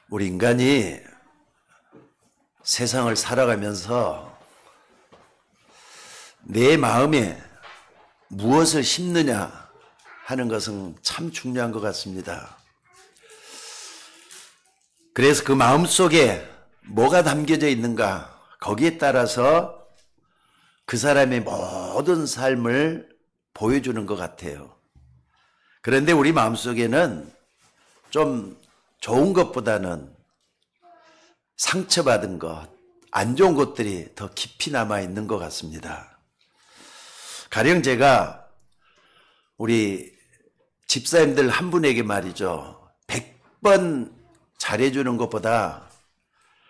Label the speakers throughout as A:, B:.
A: 우리 인간이 세상을 살아가면서 내 마음에 무엇을 심느냐 하는 것은 참 중요한 것 같습니다. 그래서 그 마음 속에 뭐가 담겨져 있는가, 거기에 따라서 그 사람의 모든 삶을 보여주는 것 같아요. 그런데 우리 마음 속에는 좀 좋은 것보다는 상처받은 것, 안 좋은 것들이 더 깊이 남아있는 것 같습니다. 가령 제가 우리 집사님들 한 분에게 말이죠, 100번 잘해주는 것보다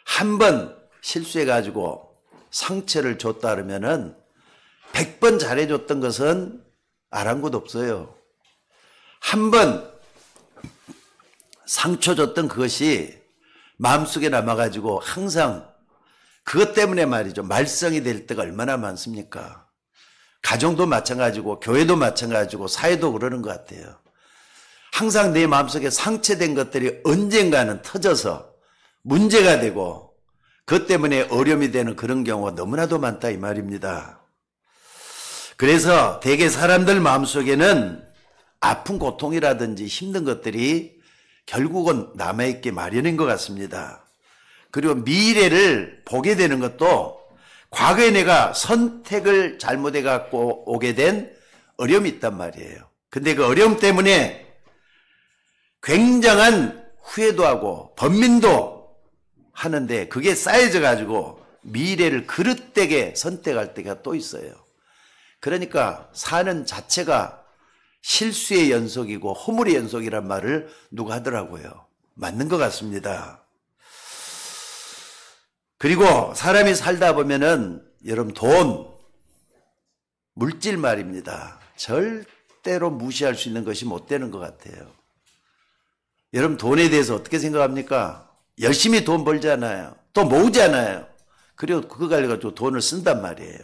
A: 한 번 실수해가지고 상처를 줬다 그러면은 100번 잘해줬던 것은 아랑곳 없어요. 한 번 상처 줬던 그것이 마음속에 남아가지고 항상 그것 때문에 말이죠, 말썽이 될 때가 얼마나 많습니까? 가정도 마찬가지고 교회도 마찬가지고 사회도 그러는 것 같아요. 항상 내 마음속에 상처된 것들이 언젠가는 터져서 문제가 되고 그것 때문에 어려움이 되는 그런 경우가 너무나도 많다 이 말입니다. 그래서 대개 사람들 마음속에는 아픈 고통이라든지 힘든 것들이 결국은 남아있기 마련인 것 같습니다. 그리고 미래를 보게 되는 것도 과거에 내가 선택을 잘못해 갖고 오게 된 어려움이 있단 말이에요. 근데 그 어려움 때문에 굉장한 후회도 하고 번민도 하는데 그게 쌓여져 가지고 미래를 그릇되게 선택할 때가 또 있어요. 그러니까 사는 자체가 실수의 연속이고 허물의 연속이란 말을 누가 하더라고요. 맞는 것 같습니다. 그리고 사람이 살다 보면은 여러분 돈, 물질 말입니다. 절대로 무시할 수 있는 것이 못 되는 것 같아요. 여러분 돈에 대해서 어떻게 생각합니까? 열심히 돈 벌잖아요. 또 모으잖아요. 그리고 그거 가지고 돈을 쓴단 말이에요.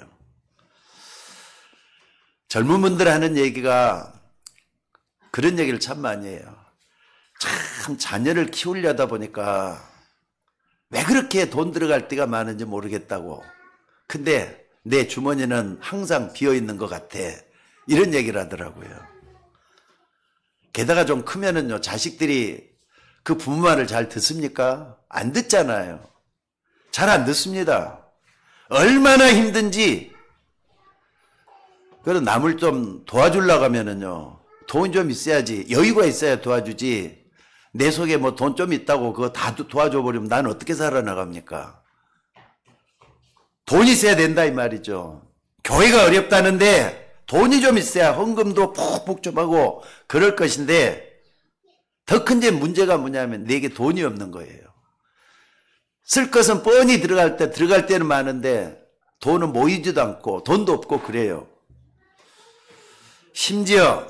A: 젊은 분들 하는 얘기가 그런 얘기를 참 많이 해요. 참 자녀를 키우려다 보니까 왜 그렇게 돈 들어갈 때가 많은지 모르겠다고. 근데 내 주머니는 항상 비어있는 것 같아. 이런 얘기를 하더라고요. 게다가 좀 크면은요, 자식들이 그 부모 말을 잘 듣습니까? 안 듣잖아요. 잘 안 듣습니다. 얼마나 힘든지. 그래서 남을 좀 도와주려고 하면은요, 돈 좀 있어야지, 여유가 있어야 도와주지. 내 속에 뭐 돈 좀 있다고 그거 다 도와줘 버리면 나는 어떻게 살아나갑니까? 돈이 있어야 된다 이 말이죠. 교회가 어렵다는데 돈이 좀 있어야 헌금도 푹푹 좀 하고 그럴 것인데, 더 큰 문제가 뭐냐면 내게 돈이 없는 거예요. 쓸 것은 뻔히 들어갈 때는 많은데 돈은 모이지도 않고 돈도 없고 그래요. 심지어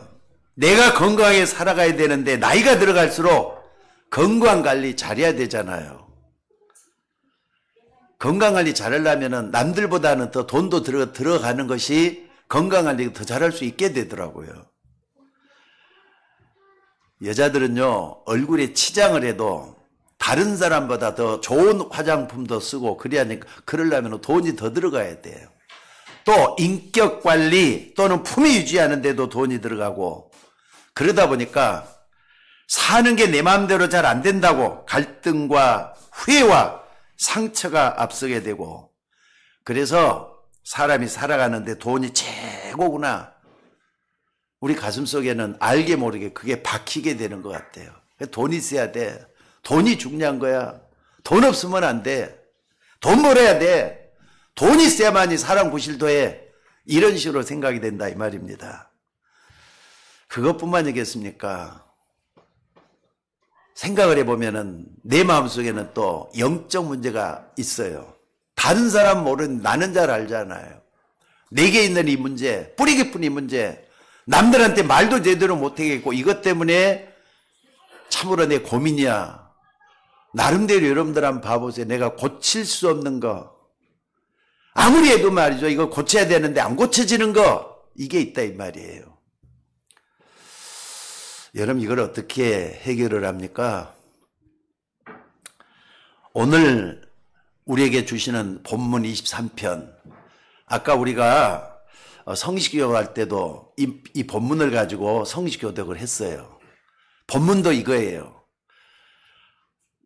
A: 내가 건강하게 살아가야 되는데 나이가 들어갈수록 건강관리 잘해야 되잖아요. 건강관리 잘하려면 남들보다는 더 돈도 들어가는 것이 건강관리 더 잘할 수 있게 되더라고요. 여자들은요, 얼굴에 치장을 해도 다른 사람보다 더 좋은 화장품도 쓰고 그러려면 돈이 더 들어가야 돼요. 또 인격관리 또는 품위 유지하는 데도 돈이 들어가고, 그러다 보니까 사는 게 내 마음대로 잘 안 된다고 갈등과 후회와 상처가 앞서게 되고, 그래서 사람이 살아가는데 돈이 최고구나, 우리 가슴속에는 알게 모르게 그게 박히게 되는 것 같아요. 돈이 있어야 돼. 돈이 중요한 거야. 돈 없으면 안 돼. 돈 벌어야 돼. 돈이 있어야만이 사람 구실도해. 이런 식으로 생각이 된다 이 말입니다. 그것뿐만이겠습니까? 생각을 해보면은 내 마음속에는 또 영적 문제가 있어요. 다른 사람 모르는 나는 잘 알잖아요. 내게 있는 이 문제, 뿌리 깊은 이 문제, 남들한테 말도 제대로 못하겠고 이것 때문에 참으로 내 고민이야. 나름대로 여러분들 한번 봐보세요. 내가 고칠 수 없는 거, 아무리 해도 말이죠, 이거 고쳐야 되는데 안 고쳐지는 거, 이게 있다 이 말이에요. 여러분 이걸 어떻게 해결을 합니까? 오늘 우리에게 주시는 본문 23편, 아까 우리가 성식교육 할 때도 이 본문을 가지고 성식교독을 했어요. 본문도 이거예요.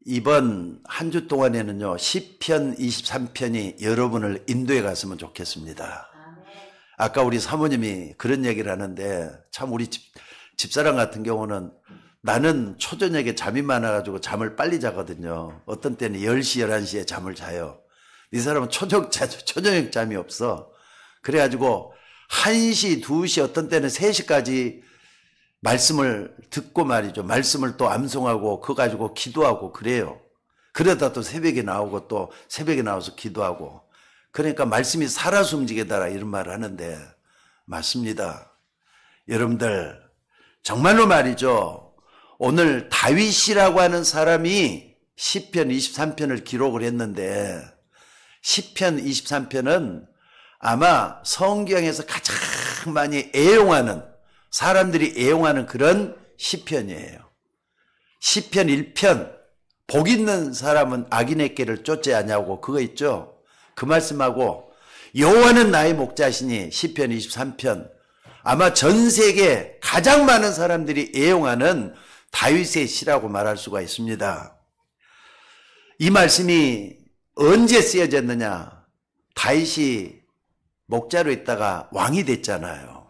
A: 이번 한 주 동안에는요, 시편 23편이 여러분을 인도해 갔으면 좋겠습니다. 아까 우리 사모님이 그런 얘기를 하는데, 참 우리 집사람 같은 경우는 나는 초저녁에 잠이 많아가지고 잠을 빨리 자거든요. 어떤 때는 10시, 11시에 잠을 자요. 이 사람은 초저녁 잠이 없어. 그래가지고 1시, 2시, 어떤 때는 3시까지 말씀을 듣고 말이죠. 말씀을 또 암송하고 그거 가지고 기도하고 그래요. 그러다 또 새벽에 나오고 또 새벽에 나와서 기도하고. 그러니까 말씀이 살아 숨지게다라 이런 말을 하는데 맞습니다. 여러분들 정말로 말이죠. 오늘 다윗이라고 하는 사람이 시편 23편을 기록을 했는데 시편 23편은 아마 성경에서 가장 많이 애용하는, 사람들이 애용하는 그런 시편이에요. 시편 1편 복 있는 사람은 악인의 길을 쫓지 아니하고 그거 있죠. 그 말씀하고 여호와는 나의 목자시니 시편 23편 아마 전 세계 가장 많은 사람들이 애용하는 다윗의 시라고 말할 수가 있습니다. 이 말씀이 언제 쓰여졌느냐? 다윗이 목자로 있다가 왕이 됐잖아요.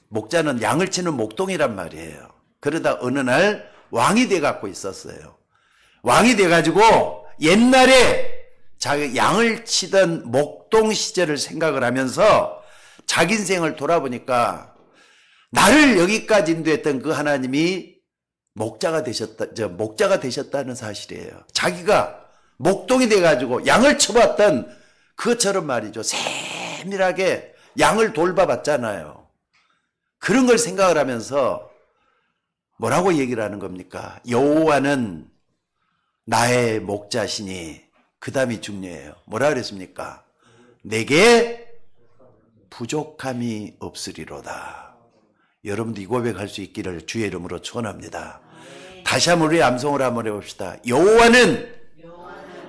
A: 목자는 양을 치는 목동이란 말이에요. 그러다 어느 날 왕이 돼갖고 있었어요. 왕이 돼가지고 옛날에 자기 양을 치던 목동 시절을 생각을 하면서 자기 인생을 돌아보니까 나를 여기까지 인도했던 그 하나님이 목자가 되셨다는 사실이에요. 자기가 목동이 돼가지고 양을 쳐봤던 그것처럼 말이죠. 세밀하게 양을 돌봐봤잖아요. 그런 걸 생각을 하면서 뭐라고 얘기를 하는 겁니까? 여호와는 나의 목자시니, 그 다음이 중요해요. 뭐라 그랬습니까? 내게 부족함이 없으리로다. 여러분도 이 고백할 수 있기를 주의 이름으로 축원합니다. 다시 한번 우리 암송을 한번 해봅시다. 여호와는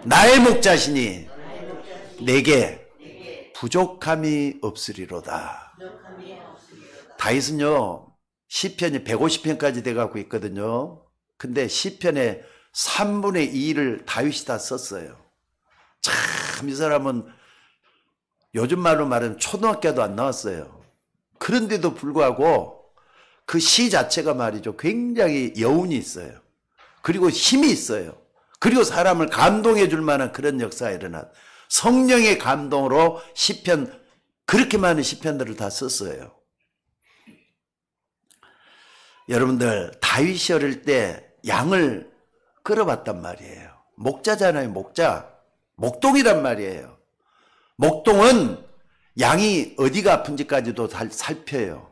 A: 나의 목자시니 내게 부족함이 없으리로다. 다윗은요, 시편이 150편까지 돼가고 있거든요. 근데 시편의 3분의 2를 다윗이 다 썼어요. 참, 이 사람은 요즘 말로 말하면 초등학교도 안 나왔어요. 그런데도 불구하고 그 시 자체가 말이죠. 굉장히 여운이 있어요. 그리고 힘이 있어요. 그리고 사람을 감동해 줄 만한 그런 역사가 일어나. 성령의 감동으로 시편, 그렇게 많은 시편들을 다 썼어요. 여러분들, 다윗이 어릴 때 양을 끌어봤단 말이에요. 목자잖아요, 목자. 목동이란 말이에요. 목동은 양이 어디가 아픈지까지도 살펴요.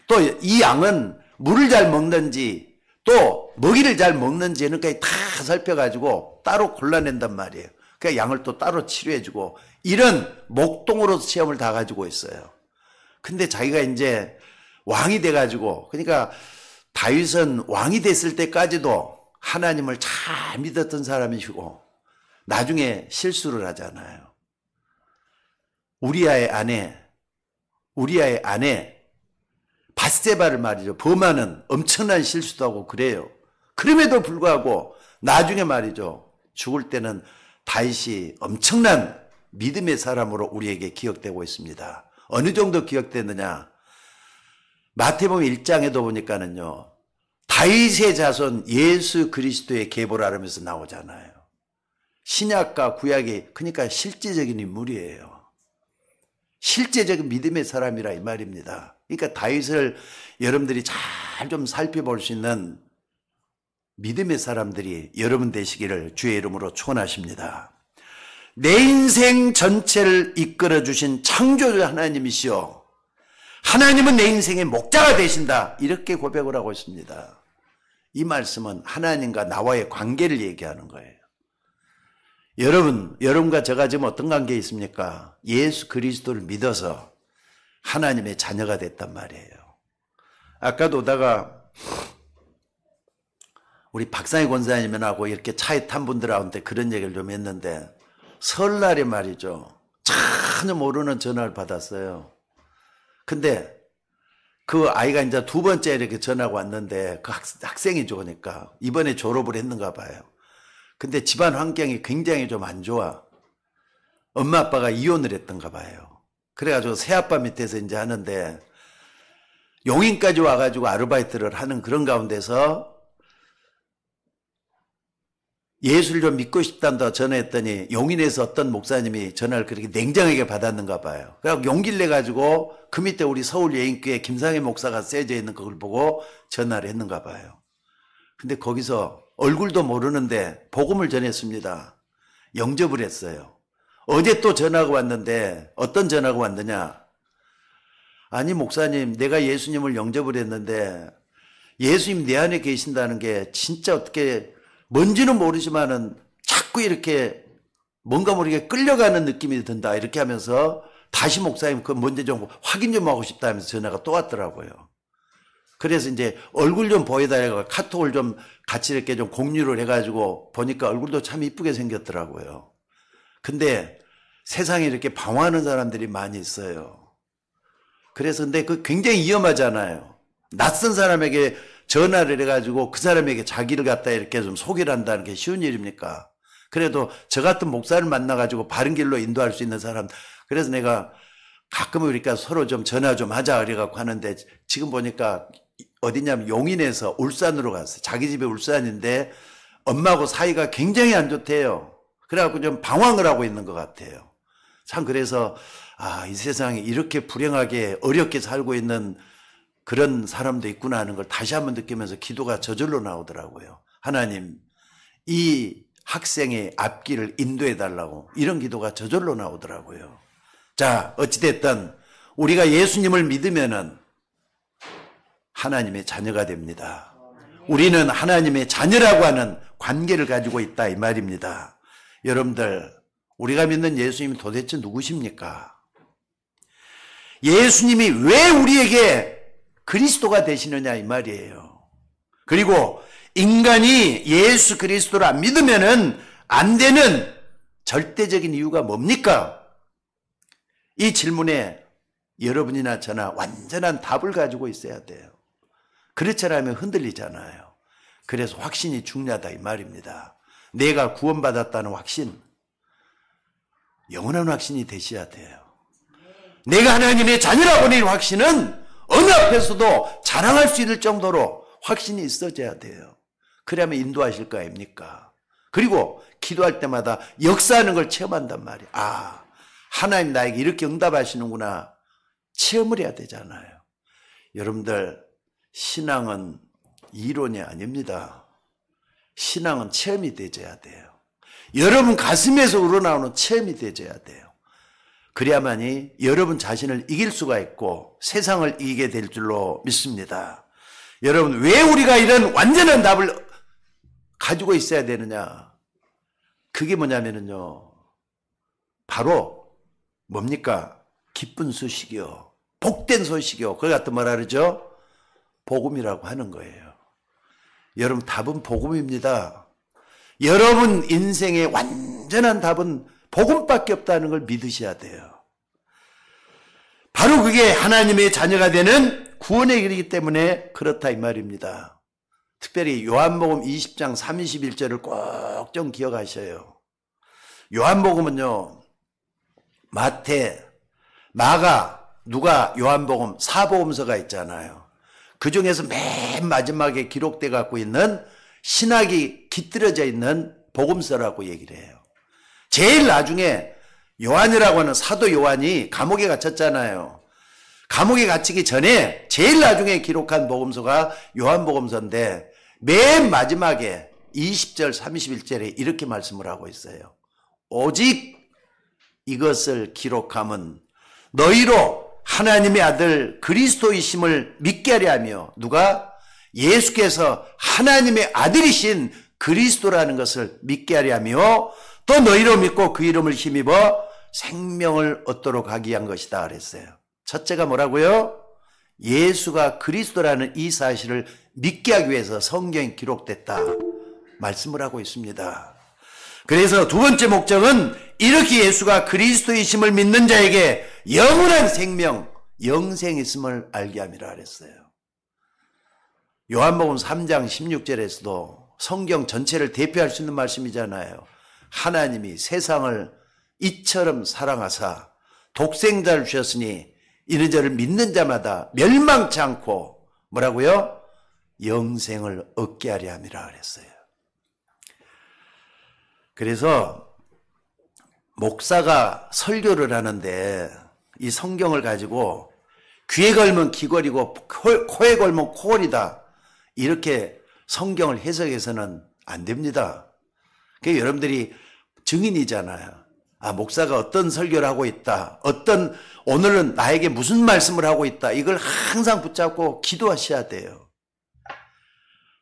A: 또 이 양은 물을 잘 먹는지 또 먹이를 잘 먹는지 이런 것까지 다 살펴가지고 따로 골라낸단 말이에요. 그러니까 양을 또 따로 치료해주고 이런 목동으로서 체험을 다 가지고 있어요. 근데 자기가 이제 왕이 돼가지고, 그러니까 다윗은 왕이 됐을 때까지도 하나님을 잘 믿었던 사람이시고 나중에 실수를 하잖아요. 우리아의 아내 밧세바를 말이죠. 범하는 엄청난 실수도 하고 그래요. 그럼에도 불구하고 나중에 말이죠. 죽을 때는 다윗이 엄청난 믿음의 사람으로 우리에게 기억되고 있습니다. 어느 정도 기억되느냐? 마태복음 1장에도 보니까는요. 다윗의 자손 예수 그리스도의 계보라 하면서 나오잖아요. 신약과 구약이 그러니까 실제적인 인물이에요. 실제적인 믿음의 사람이라 이 말입니다. 그러니까 다윗을 여러분들이 잘 좀 살펴볼 수 있는 믿음의 사람들이 여러분 되시기를 주의 이름으로 축원하십니다. 내 인생 전체를 이끌어 주신 창조주 하나님이시오. 하나님은 내 인생의 목자가 되신다. 이렇게 고백을 하고 있습니다. 이 말씀은 하나님과 나와의 관계를 얘기하는 거예요. 여러분과 제가 지금 어떤 관계에 있습니까? 예수 그리스도를 믿어서 하나님의 자녀가 됐단 말이에요. 아까도 오다가 우리 박상희 권사님하고 이렇게 차에 탄 분들하고한테 그런 얘기를 좀 했는데, 설날에 말이죠, 전혀 모르는 전화를 받았어요. 근데 그 아이가 이제 두 번째 이렇게 전화가 왔는데, 그 학생이죠. 그러니까 이번에 졸업을 했는가 봐요. 근데 집안 환경이 굉장히 좀 안 좋아. 엄마 아빠가 이혼을 했던가 봐요. 그래가지고 새아빠 밑에서 이제 하는데, 용인까지 와가지고 아르바이트를 하는 그런 가운데서 예수를 좀 믿고 싶단다 전화했더니, 용인에서 어떤 목사님이 전화를 그렇게 냉정하게 받았는가 봐요. 그래서 용기를 내가지고 그 밑에 우리 서울 예인교회 김상희 목사가 쓰여져 있는 그걸 보고 전화를 했는가 봐요. 근데 거기서 얼굴도 모르는데 복음을 전했습니다. 영접을 했어요. 어제 또 전화가 왔는데, 어떤 전화가 왔느냐, 아니 목사님, 내가 예수님을 영접을 했는데 예수님 내 안에 계신다는 게 진짜 어떻게 뭔지는 모르지만은 자꾸 이렇게 뭔가 모르게 끌려가는 느낌이 든다, 이렇게 하면서 다시 목사님 그 뭔지 좀 확인 좀 하고 싶다 하면서 전화가 또 왔더라고요. 그래서 이제 얼굴 좀 보여달라고 카톡을 좀 같이 이렇게 좀 공유를 해가지고 보니까 얼굴도 참 이쁘게 생겼더라고요. 근데 세상에 이렇게 방황하는 사람들이 많이 있어요. 그래서 근데 그 굉장히 위험하잖아요. 낯선 사람에게 전화를 해가지고 그 사람에게 자기를 갖다 이렇게 좀 소개를 한다는 게 쉬운 일입니까? 그래도 저 같은 목사를 만나가지고 바른 길로 인도할 수 있는 사람, 그래서 내가 가끔 우리가 서로 좀 전화 좀 하자 그래갖고 하는데, 지금 보니까 어디냐면 용인에서 울산으로 갔어요. 자기 집이 울산인데 엄마하고 사이가 굉장히 안 좋대요. 그래갖고 좀 방황을 하고 있는 것 같아요. 참, 그래서 이 세상에 이렇게 불행하게 어렵게 살고 있는 그런 사람도 있구나 하는 걸 다시 한번 느끼면서 기도가 저절로 나오더라고요. 하나님, 이 학생의 앞길을 인도해 달라고, 이런 기도가 저절로 나오더라고요. 자, 어찌됐든 우리가 예수님을 믿으면은 하나님의 자녀가 됩니다. 우리는 하나님의 자녀라고 하는 관계를 가지고 있다, 이 말입니다. 여러분들, 우리가 믿는 예수님이 도대체 누구십니까? 예수님이 왜 우리에게 그리스도가 되시느냐, 이 말이에요. 그리고 인간이 예수 그리스도를 안 믿으면은 안 되는 절대적인 이유가 뭡니까? 이 질문에 여러분이나 저나 완전한 답을 가지고 있어야 돼요. 그렇지 않으면 흔들리잖아요. 그래서 확신이 중요하다, 이 말입니다. 내가 구원받았다는 확신, 영원한 확신이 되셔야 돼요. 내가 하나님의 자녀라고 하는 확신은 어느 앞에서도 자랑할 수 있을 정도로 확신이 있어져야 돼요. 그러면 인도하실 거 아닙니까? 그리고 기도할 때마다 역사하는 걸 체험한단 말이에요. 하나님 나에게 이렇게 응답하시는구나, 체험을 해야 되잖아요. 여러분들, 신앙은 이론이 아닙니다. 신앙은 체험이 되져야 돼요. 여러분 가슴에서 우러나오는 체험이 되져야 돼요. 그래야만이 여러분 자신을 이길 수가 있고 세상을 이기게 될 줄로 믿습니다. 여러분, 왜 우리가 이런 완전한 답을 가지고 있어야 되느냐? 그게 뭐냐면요, 바로 뭡니까? 기쁜 소식이요, 복된 소식이요, 그걸 갖다 뭐라 그러죠? 복음이라고 하는 거예요. 여러분, 답은 복음입니다. 여러분 인생의 완전한 답은 복음밖에 없다는 걸 믿으셔야 돼요. 바로 그게 하나님의 자녀가 되는 구원의 길이기 때문에 그렇다, 이 말입니다. 특별히 요한복음 20장 31절을 꼭 좀 기억하셔요. 요한복음은요, 마태, 마가, 누가, 요한복음 4복음서가 있잖아요. 그 중에서 맨 마지막에 기록돼 갖고 있는 신학이 깃들어져 있는 복음서라고 얘기를 해요. 제일 나중에 요한이라고 하는 사도 요한이 감옥에 갇혔잖아요. 감옥에 갇히기 전에 제일 나중에 기록한 복음서가 요한복음서인데, 맨 마지막에 20절 31절에 이렇게 말씀을 하고 있어요. 오직 이것을 기록함은 너희로 하나님의 아들 그리스도이심을 믿게 하려 하며, 누가? 예수께서 하나님의 아들이신 그리스도라는 것을 믿게 하려 하며, 또 너희로 믿고 그 이름을 힘입어 생명을 얻도록 하기 위한 것이다 그랬어요. 첫째가 뭐라고요? 예수가 그리스도라는 이 사실을 믿게 하기 위해서 성경이 기록됐다 말씀을 하고 있습니다. 그래서 두 번째 목적은 이렇게 예수가 그리스도이심을 믿는 자에게 영원한 생명, 영생이 있음을 알게 함이라 그랬어요. 요한복음 3장 16절에서도 성경 전체를 대표할 수 있는 말씀이잖아요. 하나님이 세상을 이처럼 사랑하사 독생자를 주셨으니 이는 저를 믿는 자마다 멸망치 않고 뭐라고요? 영생을 얻게 하려 함이라 그랬어요. 그래서 목사가 설교를 하는데 이 성경을 가지고 귀에 걸면 귀걸이고 코에 걸면 코걸이다 이렇게 성경을 해석해서는 안 됩니다. 그게 여러분들이 증인이잖아요. 아, 목사가 어떤 설교를 하고 있다. 오늘은 나에게 무슨 말씀을 하고 있다. 이걸 항상 붙잡고 기도하셔야 돼요.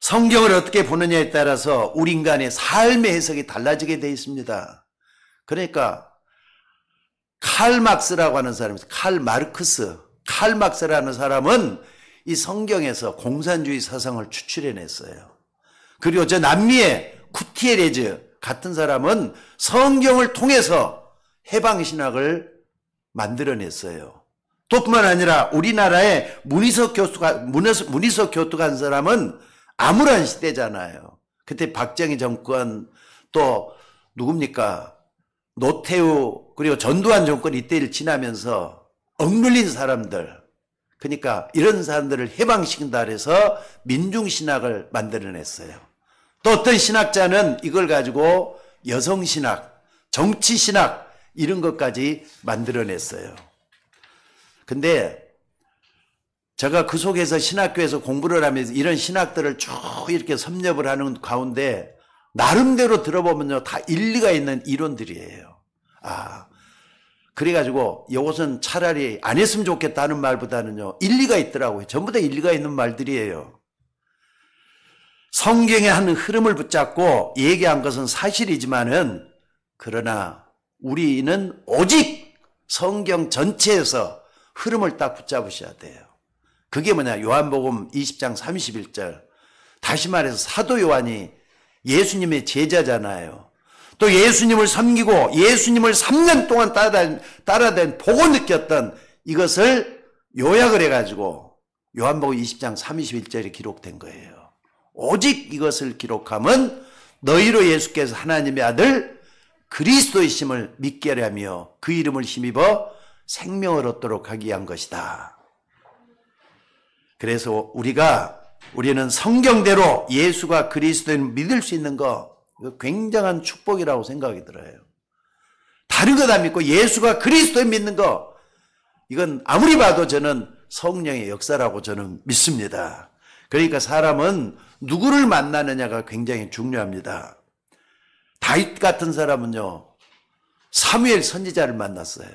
A: 성경을 어떻게 보느냐에 따라서 우리 인간의 삶의 해석이 달라지게 되어 있습니다. 그러니까 칼 막스라고 하는 사람이 있어요. 칼 막스라는 사람은 이 성경에서 공산주의 사상을 추출해냈어요. 그리고 저 남미의 쿠티에레즈 같은 사람은 성경을 통해서 해방신학을 만들어냈어요. 또 뿐만 아니라 우리나라의 문희석 교수가 한 사람은 암울한 시대잖아요. 그때 박정희 정권 또 누굽니까? 노태우 그리고 전두환 정권 이때를 지나면서 억눌린 사람들, 그러니까 이런 사람들을 해방시킨다 해서 민중신학을 만들어냈어요. 또 어떤 신학자는 이걸 가지고 여성신학, 정치신학 이런 것까지 만들어냈어요. 근데 제가 그 속에서 신학교에서 공부를 하면서 이런 신학들을 쭉 이렇게 섭렵을 하는 가운데 나름대로 들어보면요 다 일리가 있는 이론들이에요. 그래가지고 이것은 차라리 안 했으면 좋겠다는 말보다는요 일리가 있더라고요. 전부 다 일리가 있는 말들이에요. 성경의 한 흐름을 붙잡고 얘기한 것은 사실이지만은 그러나 우리는 오직 성경 전체에서 흐름을 딱 붙잡으셔야 돼요. 그게 뭐냐? 요한복음 20장 31절. 다시 말해서 사도 요한이 예수님의 제자잖아요. 또 예수님을 섬기고 예수님을 3년 동안 따라다닌 보고 느꼈던 이것을 요약을 해가지고 요한복음 20장 31절에 기록된 거예요. 오직 이것을 기록함은 너희로 예수께서 하나님의 아들 그리스도이심을 믿게 하려며 그 이름을 힘입어 생명을 얻도록 하기 위한 것이다. 그래서 우리는 성경대로 예수가 그리스도인 믿을 수 있는 거 이거 굉장한 축복이라고 생각이 들어요. 다른 거 다 믿고 예수가 그리스도인 믿는 거 이건 아무리 봐도 저는 성령의 역사라고 저는 믿습니다. 그러니까 사람은 누구를 만나느냐가 굉장히 중요합니다. 다윗 같은 사람은요 사무엘 선지자를 만났어요.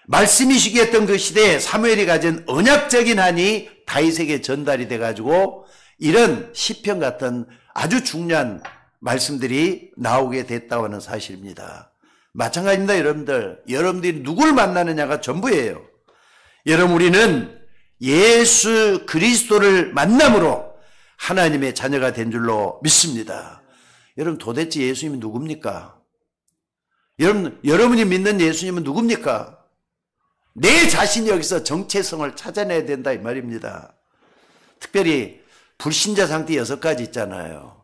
A: 말씀이 시기했던 그 시대에 사무엘이 가진 언약적인 한이 다윗에게 전달이 돼가지고 이런 시편 같은 아주 중요한 말씀들이 나오게 됐다고 하는 사실입니다. 마찬가지입니다. 여러분들이 누구를 만나느냐가 전부예요. 여러분 우리는 예수 그리스도를 만남으로 하나님의 자녀가 된 줄로 믿습니다. 여러분 도대체 예수님이 누굽니까? 여러분이 믿는 예수님은 누굽니까? 내 자신이 여기서 정체성을 찾아내야 된다 이 말입니다. 특별히 불신자 상태 6가지 있잖아요.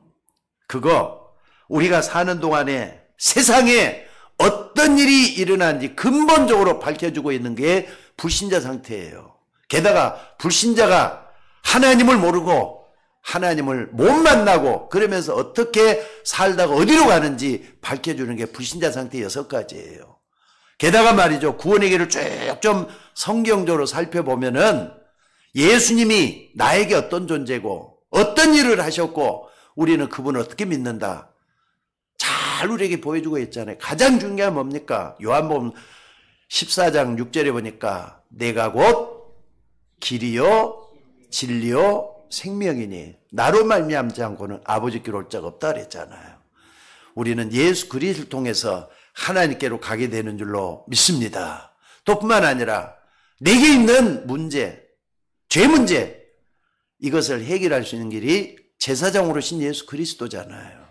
A: 그거 우리가 사는 동안에 세상에 어떤 일이 일어나는지 근본적으로 밝혀주고 있는 게 불신자 상태예요. 게다가 불신자가 하나님을 모르고 하나님을 못 만나고 그러면서 어떻게 살다가 어디로 가는지 밝혀주는 게 불신자 상태 6가지예요. 게다가 말이죠. 구원의 길을 쭉 좀 성경적으로 살펴보면은 예수님이 나에게 어떤 존재고 어떤 일을 하셨고 우리는 그분을 어떻게 믿는다. 잘 우리에게 보여주고 있잖아요. 가장 중요한 뭡니까? 요한복음 14장 6절에 보니까 내가 곧 길이요 진리요 생명이니 나로 말미암지 않고는 아버지께로 올 자가 없다 그랬잖아요. 우리는 예수 그리스도를 통해서 하나님께로 가게 되는 줄로 믿습니다. 또 뿐만 아니라 내게 있는 문제, 죄 문제, 이것을 해결할 수 있는 길이 제사장으로 신 예수 그리스도잖아요.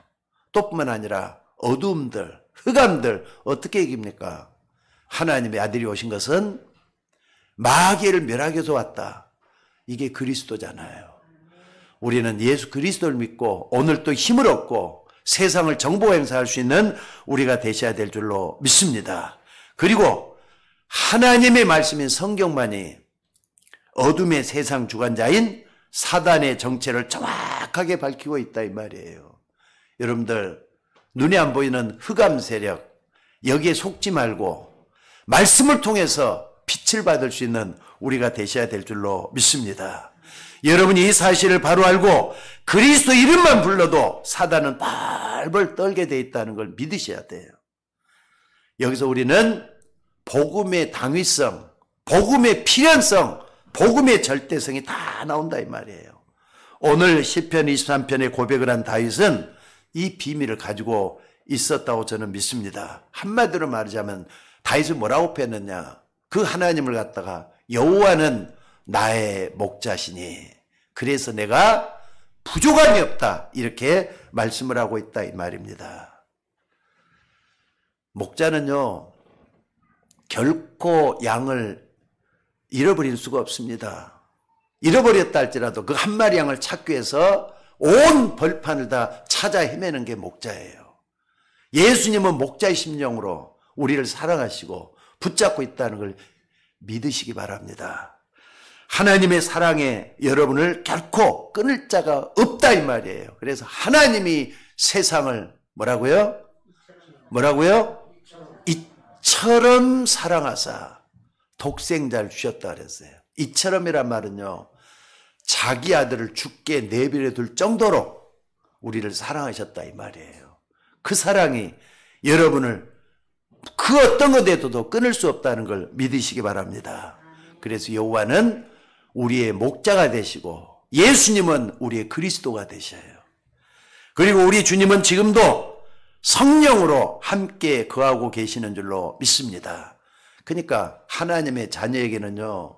A: 또 뿐만 아니라 어두움들, 흑암들 어떻게 이깁니까? 하나님의 아들이 오신 것은 마귀를 멸하기위해서 왔다. 이게 그리스도잖아요. 우리는 예수 그리스도를 믿고 오늘 또 힘을 얻고 세상을 정보 행사할 수 있는 우리가 되셔야 될 줄로 믿습니다. 그리고 하나님의 말씀인 성경만이 어둠의 세상 주관자인 사단의 정체를 정확하게 밝히고 있다 이 말이에요. 여러분들 눈에 안 보이는 흑암 세력 여기에 속지 말고 말씀을 통해서 빛을 받을 수 있는 우리가 되셔야 될 줄로 믿습니다. 여러분이 이 사실을 바로 알고 그리스도 이름만 불러도 사단은 벌벌 떨게 돼 있다는 걸 믿으셔야 돼요. 여기서 우리는 복음의 당위성, 복음의 필연성, 복음의 절대성이 다 나온다 이 말이에요. 오늘 시편 23편에 고백을 한 다윗은 이 비밀을 가지고 있었다고 저는 믿습니다. 한마디로 말하자면 다윗은 뭐라고 표현했냐? 그 하나님을 갖다가 여호와는 나의 목자시니 그래서 내가 부족함이 없다 이렇게 말씀을 하고 있다 이 말입니다. 목자는요 결코 양을 잃어버릴 수가 없습니다. 잃어버렸다 할지라도 그 한 마리 양을 찾기 위해서 온 벌판을 다 찾아 헤매는 게 목자예요. 예수님은 목자의 심령으로 우리를 사랑하시고 붙잡고 있다는 걸 믿으시기 바랍니다. 하나님의 사랑에 여러분을 결코 끊을 자가 없다 이 말이에요. 그래서 하나님이 세상을 뭐라고요? 이처럼 사랑하사 독생자를 주셨다 그랬어요. 이처럼이란 말은요. 자기 아들을 죽게 내버려 둘 정도로 우리를 사랑하셨다 이 말이에요. 그 사랑이 여러분을 그 어떤 것에도 끊을 수 없다는 걸 믿으시기 바랍니다. 그래서 여호와는 우리의 목자가 되시고 예수님은 우리의 그리스도가 되셔요. 그리고 우리 주님은 지금도 성령으로 함께 거하고 계시는 줄로 믿습니다. 그러니까 하나님의 자녀에게는요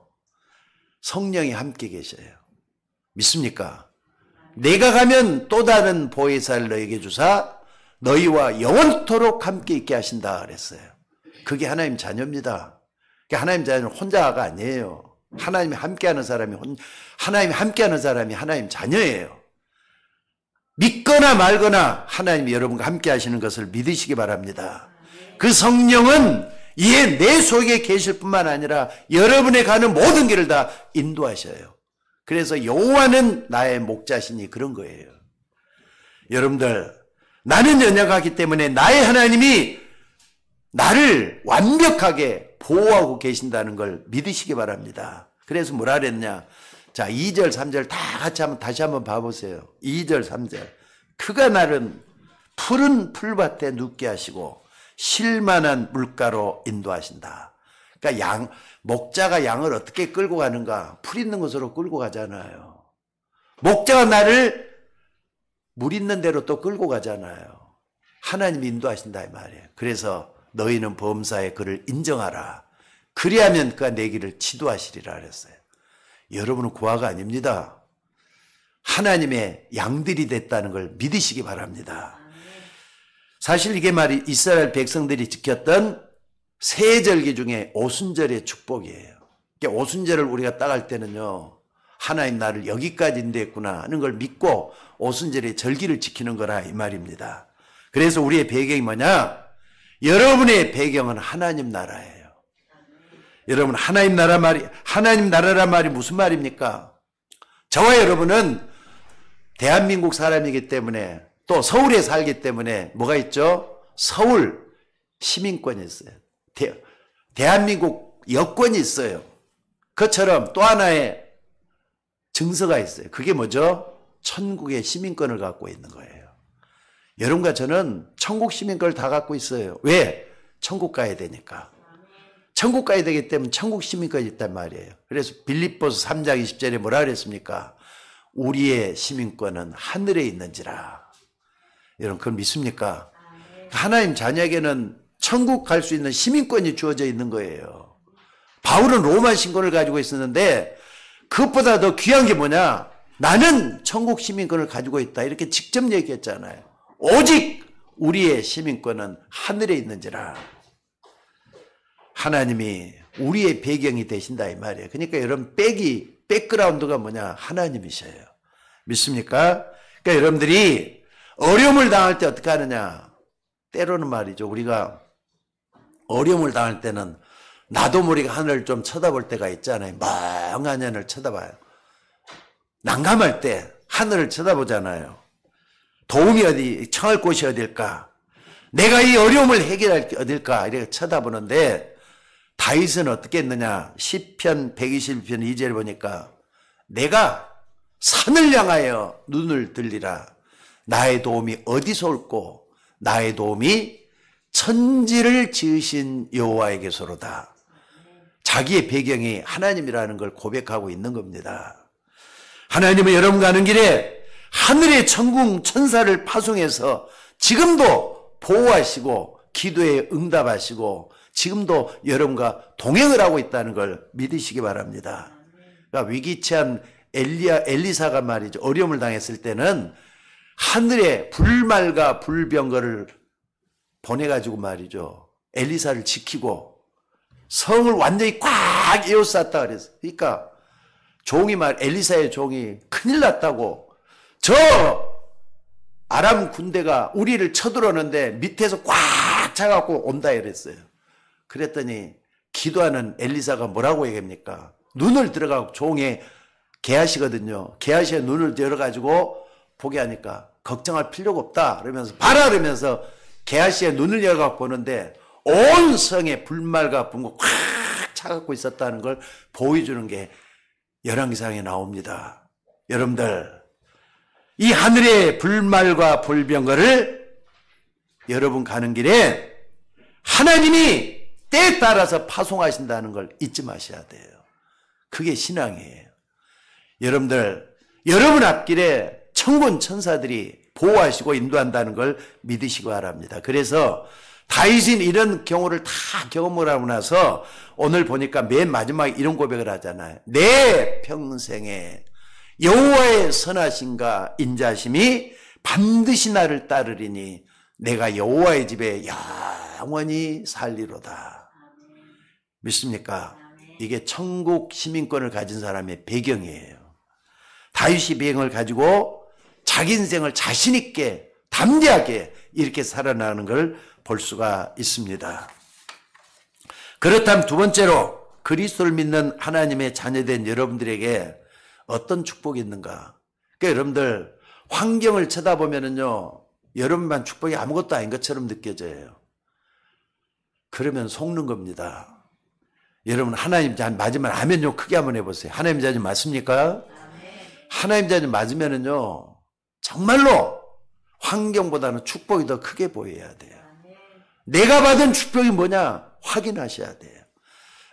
A: 성령이 함께 계셔요. 믿습니까? 내가 가면 또 다른 보혜사를 너에게 주사 너희와 영원토록 함께 있게 하신다 그랬어요. 그게 하나님 자녀입니다. 하나님 자녀는 혼자가 아니에요. 하나님이 함께하는 사람이 하나님 자녀예요. 믿거나 말거나 하나님이 여러분과 함께 하시는 것을 믿으시기 바랍니다. 그 성령은 이에 내 속에 계실 뿐만 아니라 여러분의 가는 모든 길을 다 인도하셔요. 그래서 여호와는 나의 목자시니 그런 거예요. 여러분들 나는 연약하기 때문에 나의 하나님이 나를 완벽하게 보호하고 계신다는 걸 믿으시기 바랍니다. 그래서 뭐라 그랬냐? 자, 2절, 3절 다 같이 다시 한번 봐보세요. 2절, 3절. 그가 나를 푸른 풀밭에 눕게 하시고 쉴만한 물가로 인도하신다. 그러니까 목자가 양을 어떻게 끌고 가는가? 풀 있는 곳으로 끌고 가잖아요. 목자가 나를 물 있는 데로 또 끌고 가잖아요. 하나님이 인도하신다 이 말이에요. 그래서 너희는 범사에 그를 인정하라. 그리하면 그가 내 길을 지도하시리라 그랬어요. 여러분은 고아가 아닙니다. 하나님의 양들이 됐다는 걸 믿으시기 바랍니다. 사실 이게 말이 이스라엘 백성들이 지켰던 세절기 중에 오순절의 축복이에요. 오순절을 우리가 따갈 때는요. 하나님 나를 여기까지 인도했구나 하는 걸 믿고 오순절의 절기를 지키는 거라 이 말입니다. 그래서 우리의 배경이 뭐냐? 여러분의 배경은 하나님 나라예요. 여러분 하나님 나라란 말이 무슨 말입니까? 저와 여러분은 대한민국 사람이기 때문에 또 서울에 살기 때문에 뭐가 있죠? 서울 시민권이 있어요. 대한민국 여권이 있어요. 그처럼 또 하나의 증서가 있어요. 그게 뭐죠? 천국의 시민권을 갖고 있는 거예요. 여러분과 저는 천국 시민권을 다 갖고 있어요. 왜? 천국 가야 되니까. 천국 가야 되기 때문에 천국 시민권이 있단 말이에요. 그래서 빌립보서 3장 20절에 뭐라 그랬습니까? 우리의 시민권은 하늘에 있는지라. 여러분 그걸 믿습니까? 하나님 자녀에게는 천국 갈 수 있는 시민권이 주어져 있는 거예요. 바울은 로마 신권을 가지고 있었는데 그것보다 더 귀한 게 뭐냐? 나는 천국 시민권을 가지고 있다. 이렇게 직접 얘기했잖아요. 오직 우리의 시민권은 하늘에 있는지라. 하나님이 우리의 배경이 되신다 이 말이에요. 그러니까 여러분 백그라운드가 뭐냐? 하나님이셔요. 믿습니까? 그러니까 여러분들이 어려움을 당할 때 어떻게 하느냐? 때로는 말이죠. 우리가 어려움을 당할 때는 나도 모르게 하늘을 좀 쳐다볼 때가 있잖아요. 멍한 하늘을 쳐다봐요. 난감할 때 하늘을 쳐다보잖아요. 도움이 청할 곳이 어딜까? 내가 이 어려움을 해결할 게 어딜까? 이렇게 쳐다보는데 다윗은 어떻게 했느냐? 시편 121편 2절 보니까 내가 산을 향하여 눈을 들리라. 나의 도움이 어디서 올꼬? 나의 도움이 천지를 지으신 여호와에게서로다. 자기의 배경이 하나님이라는 걸 고백하고 있는 겁니다. 하나님은 여러분 가는 길에 하늘의 천궁 천사를 파송해서 지금도 보호하시고 기도에 응답하시고 지금도 여러분과 동행을 하고 있다는 걸 믿으시기 바랍니다. 그러니까 위기치한 엘리사가 말이죠. 어려움을 당했을 때는 하늘에 불말과 불병거를 보내가지고 말이죠. 엘리사를 지키고 성을 완전히 꽉 에워쌌다 그랬어요. 그러니까 엘리사의 종이 큰일 났다고. 저 아람 군대가 우리를 쳐들어오는데 밑에서 꽉 차갖고 온다 이랬어요. 그랬더니 기도하는 엘리사가 뭐라고 얘기합니까? 눈을 들어가고 종에 게하시거든요. 게하시에 눈을 열어가지고 보게 하니까 걱정할 필요가 없다. 그러면서 봐라 그러면서 게하시에 눈을 열어갖고 보는데 온 성에 불말과 분고 꽉 차갖고 있었다는 걸 보여주는 게 열왕기상에 나옵니다. 여러분들 이 하늘의 불말과 불병거를 여러분 가는 길에 하나님이 때에 따라서 파송하신다는 걸 잊지 마셔야 돼요. 그게 신앙이에요. 여러분들 여러분 앞길에 천군 천사들이 보호하시고 인도한다는 걸 믿으시기 바랍니다. 그래서 다윗은 이런 경우를 다 경험을 하고 나서 오늘 보니까 맨 마지막에 이런 고백을 하잖아요. 내 평생에 여호와의 선하심과 인자심이 반드시 나를 따르리니 내가 여호와의 집에 영원히 살리로다. 믿습니까? 이게 천국 시민권을 가진 사람의 배경이에요. 다윗이 배경을 가지고 자기 인생을 자신 있게 담대하게 이렇게 살아나가는 걸 볼 수가 있습니다. 그렇다면 두 번째로 그리스도를 믿는 하나님의 자녀된 여러분들에게 어떤 축복이 있는가? 그러니까 여러분들 환경을 쳐다보면은요 여러분만 축복이 아무것도 아닌 것처럼 느껴져요. 그러면 속는 겁니다. 여러분 하나님 자녀 맞으면 아멘 좀 크게 한번 해보세요. 하나님 자녀 맞습니까? 하나님 자녀 맞으면은요 정말로 환경보다는 축복이 더 크게 보여야 돼요. 내가 받은 축복이 뭐냐 확인하셔야 돼요.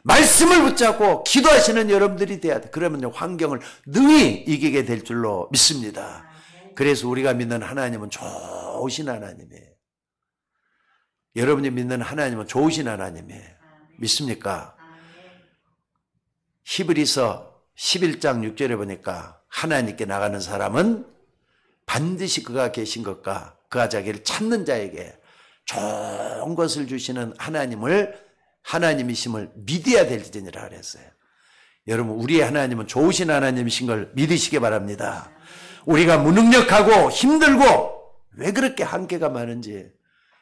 A: 말씀을 붙잡고 기도하시는 여러분들이 돼야 돼요. 그러면 환경을 능히 이기게 될 줄로 믿습니다. 그래서 우리가 믿는 하나님은 좋으신 하나님이에요. 여러분이 믿는 하나님은 좋으신 하나님이에요. 믿습니까? 히브리서 11장 6절에 보니까 하나님께 나가는 사람은 반드시 그가 계신 것과 그가 자기를 찾는 자에게 좋은 것을 주시는 하나님이심을 믿어야 될지니라 그랬어요. 여러분 우리의 하나님은 좋으신 하나님이신 걸 믿으시기 바랍니다. 우리가 무능력하고 힘들고 왜 그렇게 한계가 많은지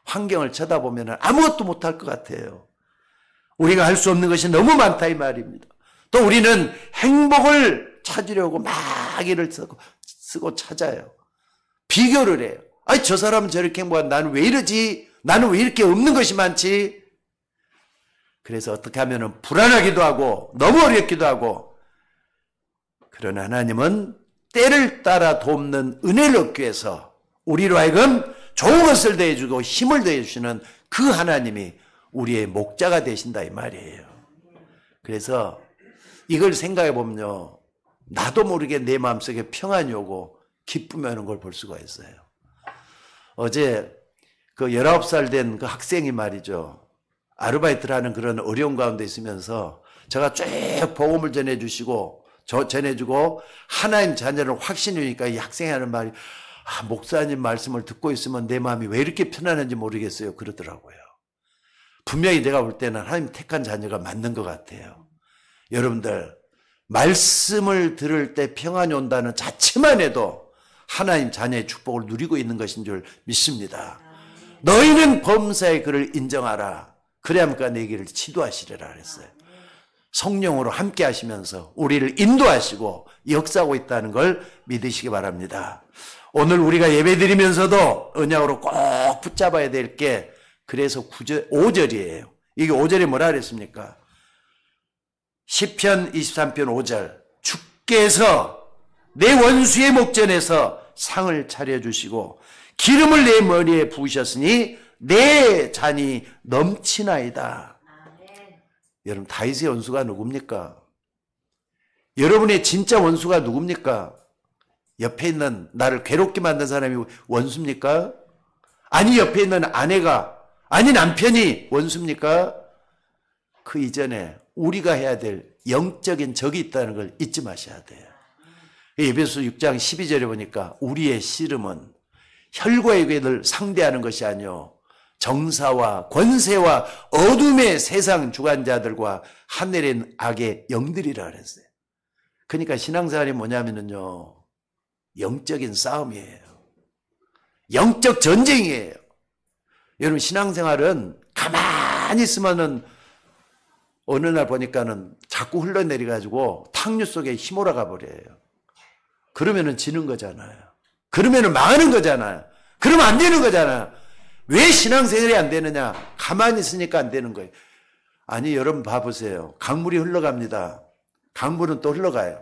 A: 환경을 쳐다보면 아무것도 못할 것 같아요. 우리가 할 수 없는 것이 너무 많다 이 말입니다. 또 우리는 행복을 찾으려고 막 일을 쓰고 찾아요. 비교를 해요. 아니 저 사람은 저렇게 행복한 나는 왜 이러지? 나는 왜 이렇게 없는 것이 많지? 그래서 어떻게 하면 불안하기도 하고 너무 어렵기도 하고. 그러나 하나님은 때를 따라 돕는 은혜를 얻기 위해서 우리로 하여금 좋은 것을 더해주고 힘을 더해주시는 그 하나님이 우리의 목자가 되신다 이 말이에요. 그래서 이걸 생각해 보면요 나도 모르게 내 마음속에 평안이 오고 기쁨이 오는 걸 볼 수가 있어요. 어제 그 19살 된 그 학생이 말이죠. 아르바이트를 하는 그런 어려운 가운데 있으면서 제가 쭉 복음을 전해주시고 전해주고 하나님 자녀를 확신이 오니까 이 학생이 하는 말이 목사님 말씀을 듣고 있으면 내 마음이 왜 이렇게 편안한지 모르겠어요. 그러더라고요. 분명히 내가 볼 때는 하나님 택한 자녀가 맞는 것 같아요. 여러분들 말씀을 들을 때 평안이 온다는 자체만 해도 하나님 자녀의 축복을 누리고 있는 것인 줄 믿습니다. 너희는 범사의 그를 인정하라. 그래야만 내 길을 지도하시리라 그랬어요. 성령으로 함께 하시면서 우리를 인도하시고 역사하고 있다는 걸 믿으시기 바랍니다. 오늘 우리가 예배드리면서도 언약으로 꼭 붙잡아야 될 게 그래서 5절이에요. 이게 5절에 뭐라 그랬습니까? 시편 23편 5절 주께서 내 원수의 목전에서 상을 차려주시고 기름을 내 머리에 부으셨으니 내 잔이 넘치나이다. 여러분 다윗의 원수가 누굽니까? 여러분의 진짜 원수가 누굽니까? 옆에 있는 나를 괴롭게 만든 사람이 원수입니까? 아니 옆에 있는 아내가 아니 남편이 원수입니까? 그 이전에 우리가 해야 될 영적인 적이 있다는 걸 잊지 마셔야 돼요. 에베소 6장 12절에 보니까 우리의 씨름은 혈과의 괴를 상대하는 것이 아니요 정사와 권세와 어둠의 세상 주관자들과 하늘의 악의 영들이라 그랬어요. 그러니까 신앙생활이 뭐냐면요 영적인 싸움이에요. 영적 전쟁이에요. 여러분 신앙생활은 가만히 있으면은 어느 날 보니까는 자꾸 흘러내려가지고 탕류 속에 휘몰아가 버려요. 그러면은 지는 거잖아요. 그러면은 망하는 거잖아요. 그러면 안 되는 거잖아요. 왜 신앙생활이 안 되느냐? 가만히 있으니까 안 되는 거예요. 아니 여러분 봐보세요. 강물이 흘러갑니다. 강물은 또 흘러가요.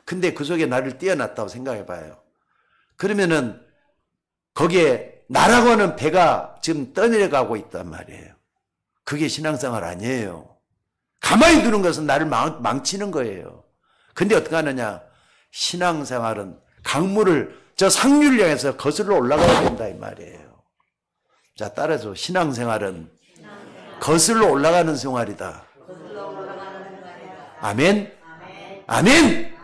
A: 근데 그 속에 나를 띄워놨다고 생각해 봐요. 그러면은 거기에 나라고 하는 배가 지금 떠내려가고 있단 말이에요. 그게 신앙생활 아니에요. 가만히 두는 것은 나를 망치는 거예요. 근데 어떻게 하느냐? 신앙생활은 강물을 저 상류를 향해서 거슬러 올라가야 된다 이 말이에요. 자, 따라서 신앙생활은 거슬러 올라가는 생활이다. 아멘? 아멘?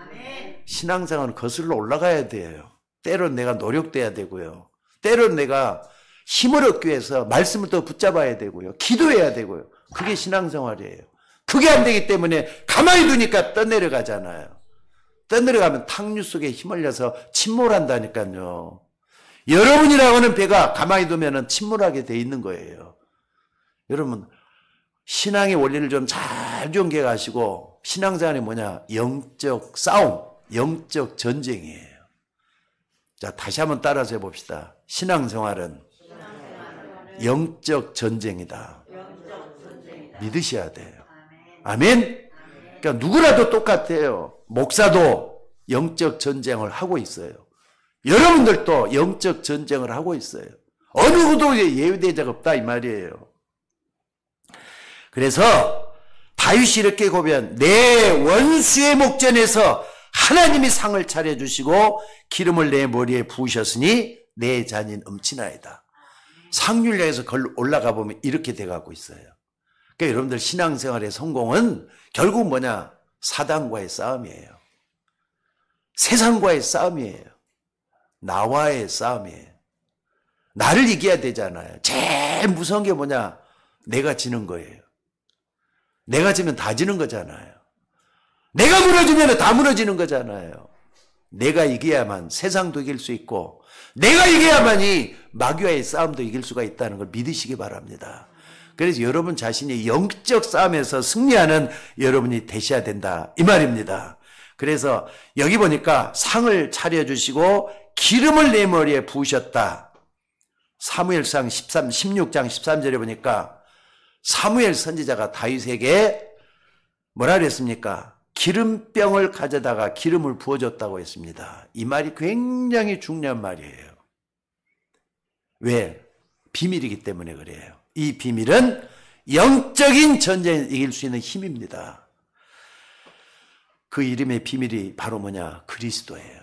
A: 신앙생활은 거슬러 올라가야 돼요. 때로는 내가 노력돼야 되고요. 때로는 내가 힘을 얻기 위해서 말씀을 더 붙잡아야 되고요. 기도해야 되고요. 그게 신앙생활이에요. 그게 안 되기 때문에 가만히 두니까 떠내려가잖아요. 떠내려가면 탕류 속에 휘말려서 침몰한다니까요. 여러분이라고 하는 배가 가만히 두면 침몰하게 돼 있는 거예요. 여러분 신앙의 원리를 좀 잘 정리해 가시고 신앙생활이 뭐냐? 영적 싸움, 영적 전쟁이에요. 자, 다시 한번 따라서 해봅시다. 신앙생활은 영적 전쟁이다. 믿으셔야 돼요. 아멘? 그러니까 누구라도 똑같아요. 목사도 영적 전쟁을 하고 있어요. 여러분들도 영적 전쟁을 하고 있어요. 어느 누구도 예외대자가 없다 이 말이에요. 그래서 다윗이 이렇게 고백한 내 원수의 목전에서 하나님이 상을 차려주시고 기름을 내 머리에 부으셨으니 내 잔이 넘치나이다. 상률량에서 올라가 보면 이렇게 돼가고 있어요. 그러니까 여러분들 신앙생활의 성공은 결국 뭐냐? 사단과의 싸움이에요. 세상과의 싸움이에요. 나와의 싸움이에요. 나를 이겨야 되잖아요. 제일 무서운 게 뭐냐? 내가 지는 거예요. 내가 지면 다 지는 거잖아요. 내가 무너지면 다 무너지는 거잖아요. 내가 이겨야만 세상도 이길 수 있고 내가 이겨야만이 마귀와의 싸움도 이길 수가 있다는 걸 믿으시기 바랍니다. 그래서 여러분 자신이 영적 싸움에서 승리하는 여러분이 되셔야 된다 이 말입니다. 그래서 여기 보니까 상을 차려주시고 기름을 내 머리에 부으셨다. 사무엘상 16장 13절에 보니까 사무엘 선지자가 다윗에게 뭐라 그랬습니까? 기름병을 가져다가 기름을 부어줬다고 했습니다. 이 말이 굉장히 중요한 말이에요. 왜? 비밀이기 때문에 그래요. 이 비밀은 영적인 전쟁을 이길 수 있는 힘입니다. 그 이름의 비밀이 바로 뭐냐? 그리스도예요.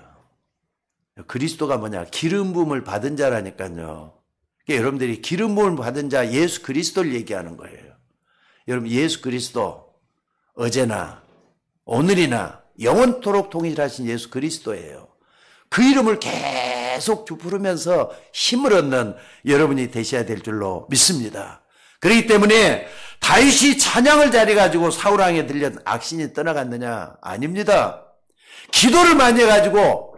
A: 그리스도가 뭐냐? 기름 부음을 받은 자라니까요. 그러니까 여러분들이 기름 부음을 받은 자 예수 그리스도를 얘기하는 거예요. 여러분 예수 그리스도 어제나 오늘이나 영원토록 동일하신 예수 그리스도예요. 그 이름을 계속 부르면서 힘을 얻는 여러분이 되셔야 될 줄로 믿습니다. 그렇기 때문에 다윗이 찬양을 잘해가지고 사울왕에 들려 악신이 떠나갔느냐? 아닙니다. 기도를 많이 해가지고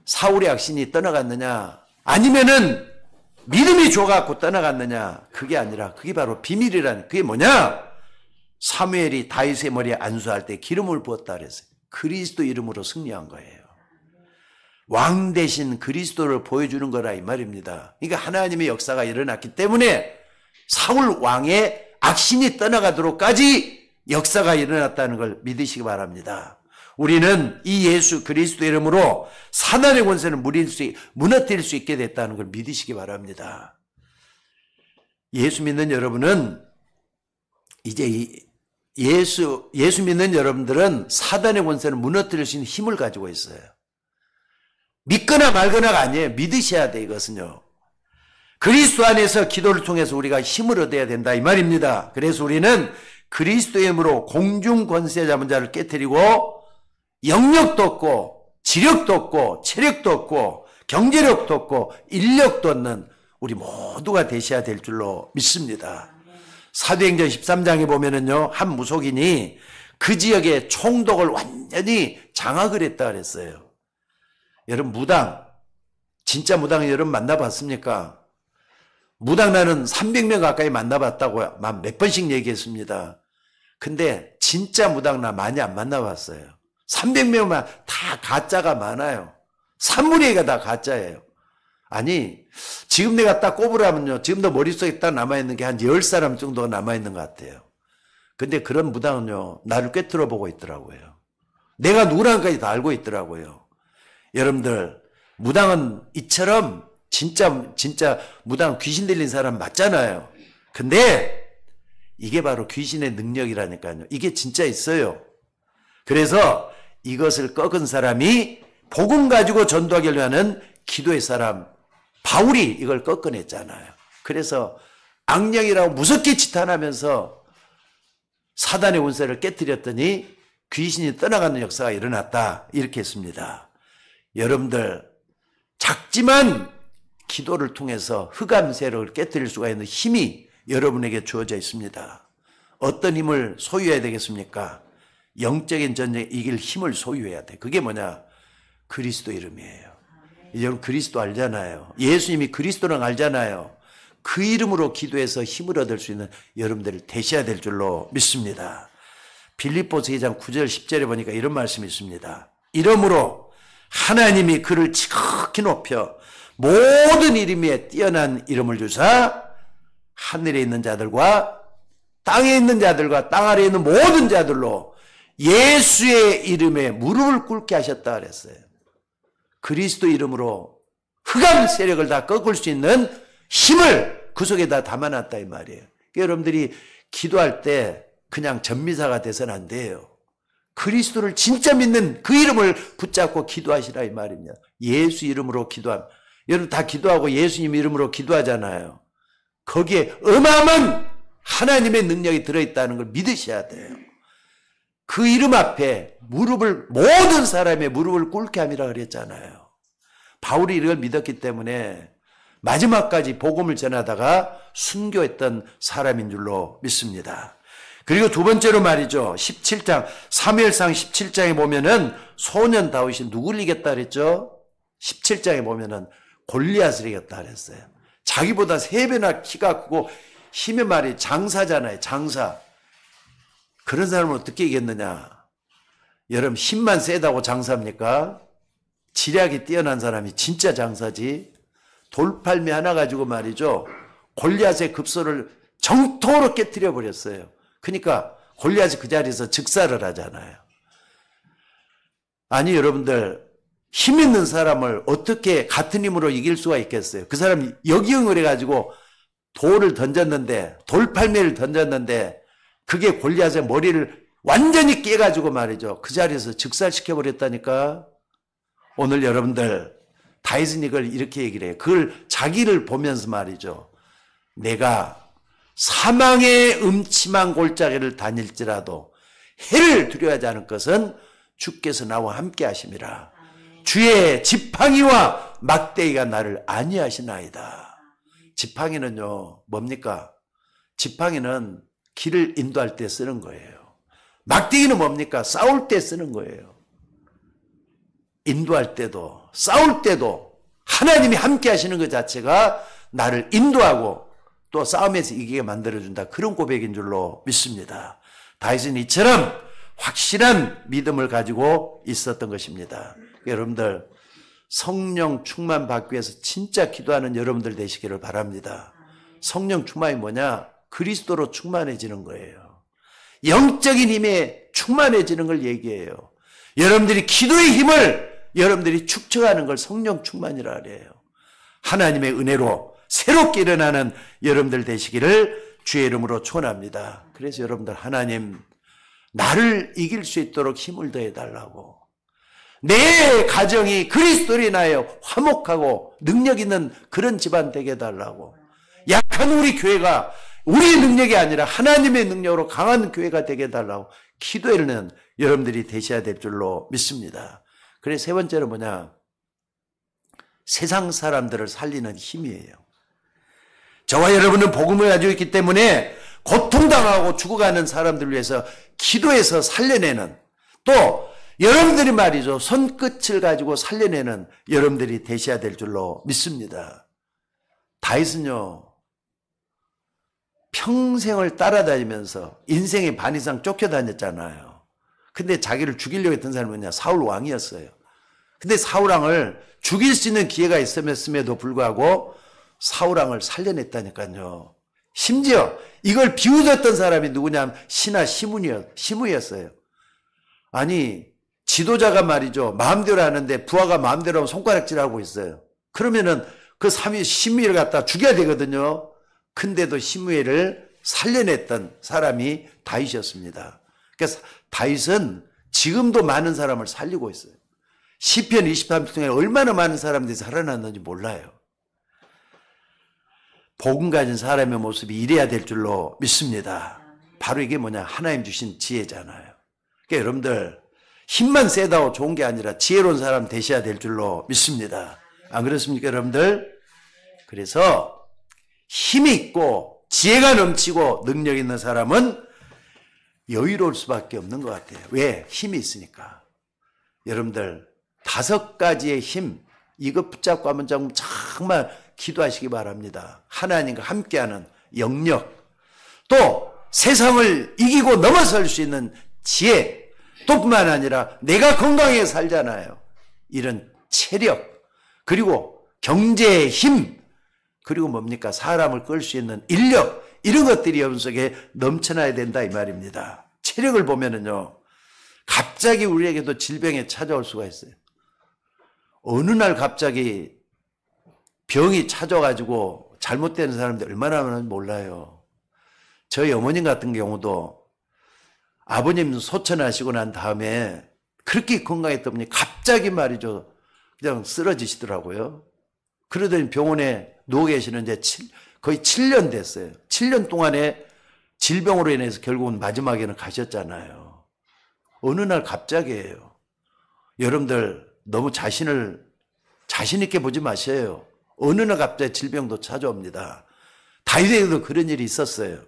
A: 사울의 악신이 떠나갔느냐? 아니면은 믿음이 좋아갖고 떠나갔느냐? 그게 아니라 그게 바로 비밀이라는, 그게 뭐냐? 사무엘이 다윗의 머리에 안수할 때 기름을 부었다 그랬어요. 그리스도 이름으로 승리한 거예요. 왕 대신 그리스도를 보여주는 거라 이 말입니다. 그러니까 하나님의 역사가 일어났기 때문에 사울 왕의 악신이 떠나가도록까지 역사가 일어났다는 걸 믿으시기 바랍니다. 우리는 이 예수 그리스도 이름으로 사단의 권세를 무너뜨릴 수 있게 됐다는 걸 믿으시기 바랍니다. 예수 믿는 여러분은 이제 예수 믿는 여러분들은 사단의 권세를 무너뜨릴 수 있는 힘을 가지고 있어요. 믿거나 말거나가 아니에요. 믿으셔야 돼, 이것은요. 그리스도 안에서 기도를 통해서 우리가 힘을 얻어야 된다 이 말입니다. 그래서 우리는 그리스도의 힘으로 공중 권세 잡은 자를 깨뜨리고 영력도 없고 지력도 없고 체력도 없고 경제력도 없고 인력도 없는 우리 모두가 되셔야 될 줄로 믿습니다. 사도행전 13장에 보면은요, 한 무속인이 그 지역의 총독을 완전히 장악을 했다 그랬어요. 여러분, 무당, 진짜 무당 여러분 만나봤습니까? 무당 나는 300명 가까이 만나봤다고 몇 번씩 얘기했습니다. 근데 진짜 무당 나 많이 안 만나봤어요. 300명만 다 가짜가 많아요. 3분의 2가 다 가짜예요. 아니, 지금 내가 딱 꼽으라면요, 지금도 머릿속에 딱 남아있는 게 한 10사람 정도가 남아있는 것 같아요. 근데 그런 무당은요, 나를 꿰뚫어 보고 있더라고요. 내가 누구랑까지 다 알고 있더라고요. 여러분들, 무당은 이처럼 진짜 무당 귀신 들린 사람 맞잖아요. 근데 이게 바로 귀신의 능력이라니까요. 이게 진짜 있어요. 그래서 이것을 꺾은 사람이 복음 가지고 전도하기를 하는 기도의 사람 바울이 이걸 꺾어냈잖아요. 그래서 악령이라고 무섭게 지탄하면서 사단의 운세를 깨뜨렸더니 귀신이 떠나가는 역사가 일어났다, 이렇게 했습니다. 여러분들, 작지만 기도를 통해서 흑암 세력을 깨뜨릴 수가 있는 힘이 여러분에게 주어져 있습니다. 어떤 힘을 소유해야 되겠습니까? 영적인 전쟁에 이길 힘을 소유해야 돼. 그게 뭐냐? 그리스도 이름이에요. 여러분, 그리스도 알잖아요. 예수님이 그리스도랑 알잖아요. 그 이름으로 기도해서 힘을 얻을 수 있는 여러분들 되셔야 될 줄로 믿습니다. 빌립보서 2장 9절 10절에 보니까 이런 말씀이 있습니다. 이러므로 하나님이 그를 지극히 높여 모든 이름 위에 뛰어난 이름을 주사 하늘에 있는 자들과 땅에 있는 자들과 땅 아래에 있는 모든 자들로 예수의 이름에 무릎을 꿇게 하셨다 그랬어요. 그리스도 이름으로 흑암 세력을 다 꺾을 수 있는 힘을 그 속에 다 담아놨다 이 말이에요. 여러분들이 기도할 때 그냥 전미사가 돼서는 안 돼요. 그리스도를 진짜 믿는 그 이름을 붙잡고 기도하시라 이 말입니다. 예수 이름으로 기도함. 여러분 다 기도하고 예수님 이름으로 기도하잖아요. 거기에 어마어마한 하나님의 능력이 들어있다는 걸 믿으셔야 돼요. 그 이름 앞에 모든 사람의 무릎을 꿇게 함이라 그랬잖아요. 바울이 이걸 믿었기 때문에 마지막까지 복음을 전하다가 순교했던 사람인 줄로 믿습니다. 그리고 두 번째로 말이죠. 17장, 사무엘상 17장에 보면은 소년 다윗이 누굴 이겼다 그랬죠? 17장에 보면은 골리앗을 이겼다 그랬어요. 자기보다 3배나 키가 크고 힘의 말이 장사잖아요. 장사. 그런 사람은 어떻게 이겼느냐? 여러분, 힘만 세다고 장사합니까? 지략이 뛰어난 사람이 진짜 장사지. 돌팔매 하나 가지고 말이죠, 골리앗의 급소를 정통으로 깨뜨려 버렸어요. 그러니까 골리앗이 그 자리에서 즉사를 하잖아요. 아니, 여러분들, 힘 있는 사람을 어떻게 같은 힘으로 이길 수가 있겠어요? 그 사람이 역이응을 해가지고 돌을 던졌는데, 돌팔매를 던졌는데 그게 골리앗의 머리를 완전히 깨가지고 말이죠, 그 자리에서 즉살시켜버렸다니까. 오늘 여러분들, 다윗은 이걸 이렇게 얘기를 해요. 그걸 자기를 보면서 말이죠, 내가 사망의 음침한 골짜기를 다닐지라도 해를 두려워하지 않을 것은 주께서 나와 함께 하심이라. 주의 지팡이와 막대기가 나를 안위하시나이다. 지팡이는요, 뭡니까? 지팡이는 길을 인도할 때 쓰는 거예요. 막대기는 뭡니까? 싸울 때 쓰는 거예요. 인도할 때도 싸울 때도 하나님이 함께 하시는 것 자체가 나를 인도하고 또 싸움에서 이기게 만들어준다. 그런 고백인 줄로 믿습니다. 다윗은 이처럼 확실한 믿음을 가지고 있었던 것입니다. 여러분들 성령 충만 받기 위해서 진짜 기도하는 여러분들 되시기를 바랍니다. 성령 충만이 뭐냐? 그리스도로 충만해지는 거예요. 영적인 힘에 충만해지는 걸 얘기해요. 여러분들이 기도의 힘을 여러분들이 축적하는 걸 성령 충만이라 그래요. 하나님의 은혜로 새롭게 일어나는 여러분들 되시기를 주의 이름으로 축원합니다. 그래서 여러분들 하나님 나를 이길 수 있도록 힘을 더해달라고, 내 가정이 그리스도로 인하여 화목하고 능력 있는 그런 집안 되게 해달라고, 약한 우리 교회가 우리의 능력이 아니라 하나님의 능력으로 강한 교회가 되게 해달라고 기도하는 여러분들이 되셔야 될 줄로 믿습니다. 그래서 세 번째는 뭐냐? 세상 사람들을 살리는 힘이에요. 저와 여러분은 복음을 가지고 있기 때문에 고통당하고 죽어가는 사람들을 위해서 기도해서 살려내는, 또 여러분들이 말이죠, 손끝을 가지고 살려내는 여러분들이 되셔야 될 줄로 믿습니다. 다윗은요, 평생을 따라다니면서 인생의 반 이상 쫓겨다녔잖아요. 근데 자기를 죽이려고 했던 사람은 뭐냐? 사울 왕이었어요. 근데 사울 왕을 죽일 수 있는 기회가 있음에도 불구하고 사울 왕을 살려냈다니까요. 심지어 이걸 비웃었던 사람이 누구냐면 신하 시므이였어요. 아니, 지도자가 말이죠, 마음대로 하는데 부하가 마음대로 하면 손가락질하고 있어요. 그러면은 그 시므이를 갖다 죽여야 되거든요. 근데도 시므이를 살려냈던 사람이 다윗이었습니다. 그래서 다윗은 지금도 많은 사람을 살리고 있어요. 시편 23편 중에 얼마나 많은 사람들이 살아났는지 몰라요. 복음 가진 사람의 모습이 이래야 될 줄로 믿습니다. 바로 이게 뭐냐? 하나님 주신 지혜잖아요. 그러니까 여러분들 힘만 세다고 좋은 게 아니라 지혜로운 사람 되셔야 될 줄로 믿습니다. 안 그렇습니까, 여러분들? 그래서 힘이 있고 지혜가 넘치고 능력 있는 사람은 여유로울 수밖에 없는 것 같아요. 왜? 힘이 있으니까. 여러분들 5가지의 힘, 이거 붙잡고 한번 정말 기도하시기 바랍니다. 하나님과 함께하는 영역, 또 세상을 이기고 넘어설 수 있는 지혜, 또 뿐만 아니라 내가 건강하게 살잖아요. 이런 체력, 그리고 경제의 힘, 그리고 뭡니까? 사람을 끌 수 있는 인력, 이런 것들이 여러분 속에 넘쳐나야 된다 이 말입니다. 체력을 보면은요, 갑자기 우리에게도 질병이 찾아올 수가 있어요. 어느 날 갑자기 병이 찾아가지고 잘못되는 사람들 얼마나 많은지 몰라요. 저희 어머님 같은 경우도 아버님 소천하시고 난 다음에 그렇게 건강했던 분이 갑자기 말이죠, 그냥 쓰러지시더라고요. 그러더니 병원에 누워 계시는 이제 거의 7년 됐어요. 7년 동안에 질병으로 인해서 결국은 마지막에는 가셨잖아요. 어느 날 갑자기예요. 여러분들 너무 자신 있게 보지 마세요. 어느 날 갑자기 질병도 찾아옵니다. 다윗에게도 그런 일이 있었어요.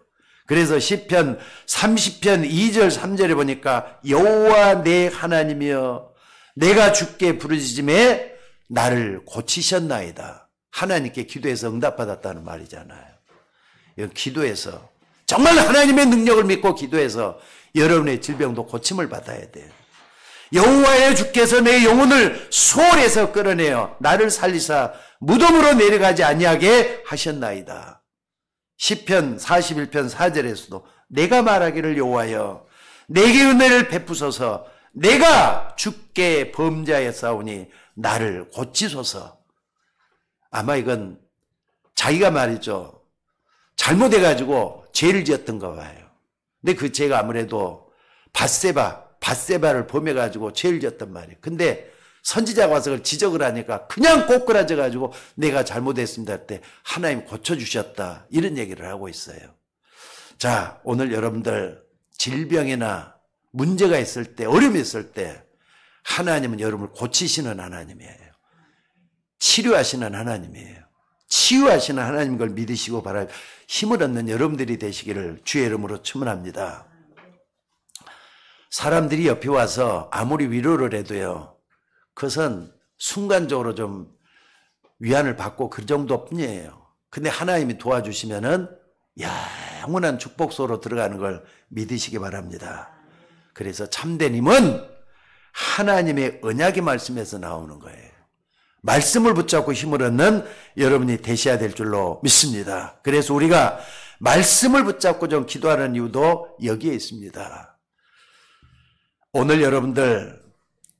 A: 그래서 시편 30편 2절 3절에 보니까 여호와 내 하나님이여 내가 주께 부르짖음에 나를 고치셨나이다. 하나님께 기도해서 응답받았다는 말이잖아요. 기도해서 정말 하나님의 능력을 믿고 기도해서 여러분의 질병도 고침을 받아야 돼요. 여호와의 주께서 내 영혼을 수월에서 끌어내어 나를 살리사 무덤으로 내려가지 아니하게 하셨나이다. 시편 41편 4절에서도 내가 말하기를 여호와여 내게 은혜를 베푸소서 내가 주께 범죄하였사오니 나를 고치소서. 아마 이건 자기가 말이죠, 잘못해가지고 죄를 지었던 거 봐요. 근데 그 죄가 아무래도 밧세바를 범해가지고 죄를 지었단 말이에요. 근데 선지자가 와서 그걸 지적을 하니까 그냥 꼬꾸라져가지고 내가 잘못했습니다 할 때 하나님 고쳐주셨다, 이런 얘기를 하고 있어요. 자, 오늘 여러분들 질병이나 문제가 있을 때, 어려움이 있을 때 하나님은 여러분을 고치시는 하나님이에요. 치료하시는 하나님이에요. 치유하시는 하나님 걸 믿으시고 바라 힘을 얻는 여러분들이 되시기를 주의 이름으로 축원합니다. 사람들이 옆에 와서 아무리 위로를 해도요, 그것은 순간적으로 좀 위안을 받고 그 정도뿐이에요. 근데 하나님이 도와주시면은 영원한 축복소로 들어가는 걸 믿으시기 바랍니다. 그래서 참된 힘은 하나님의 언약의 말씀에서 나오는 거예요. 말씀을 붙잡고 힘을 얻는 여러분이 되셔야 될 줄로 믿습니다. 그래서 우리가 말씀을 붙잡고 좀 기도하는 이유도 여기에 있습니다. 오늘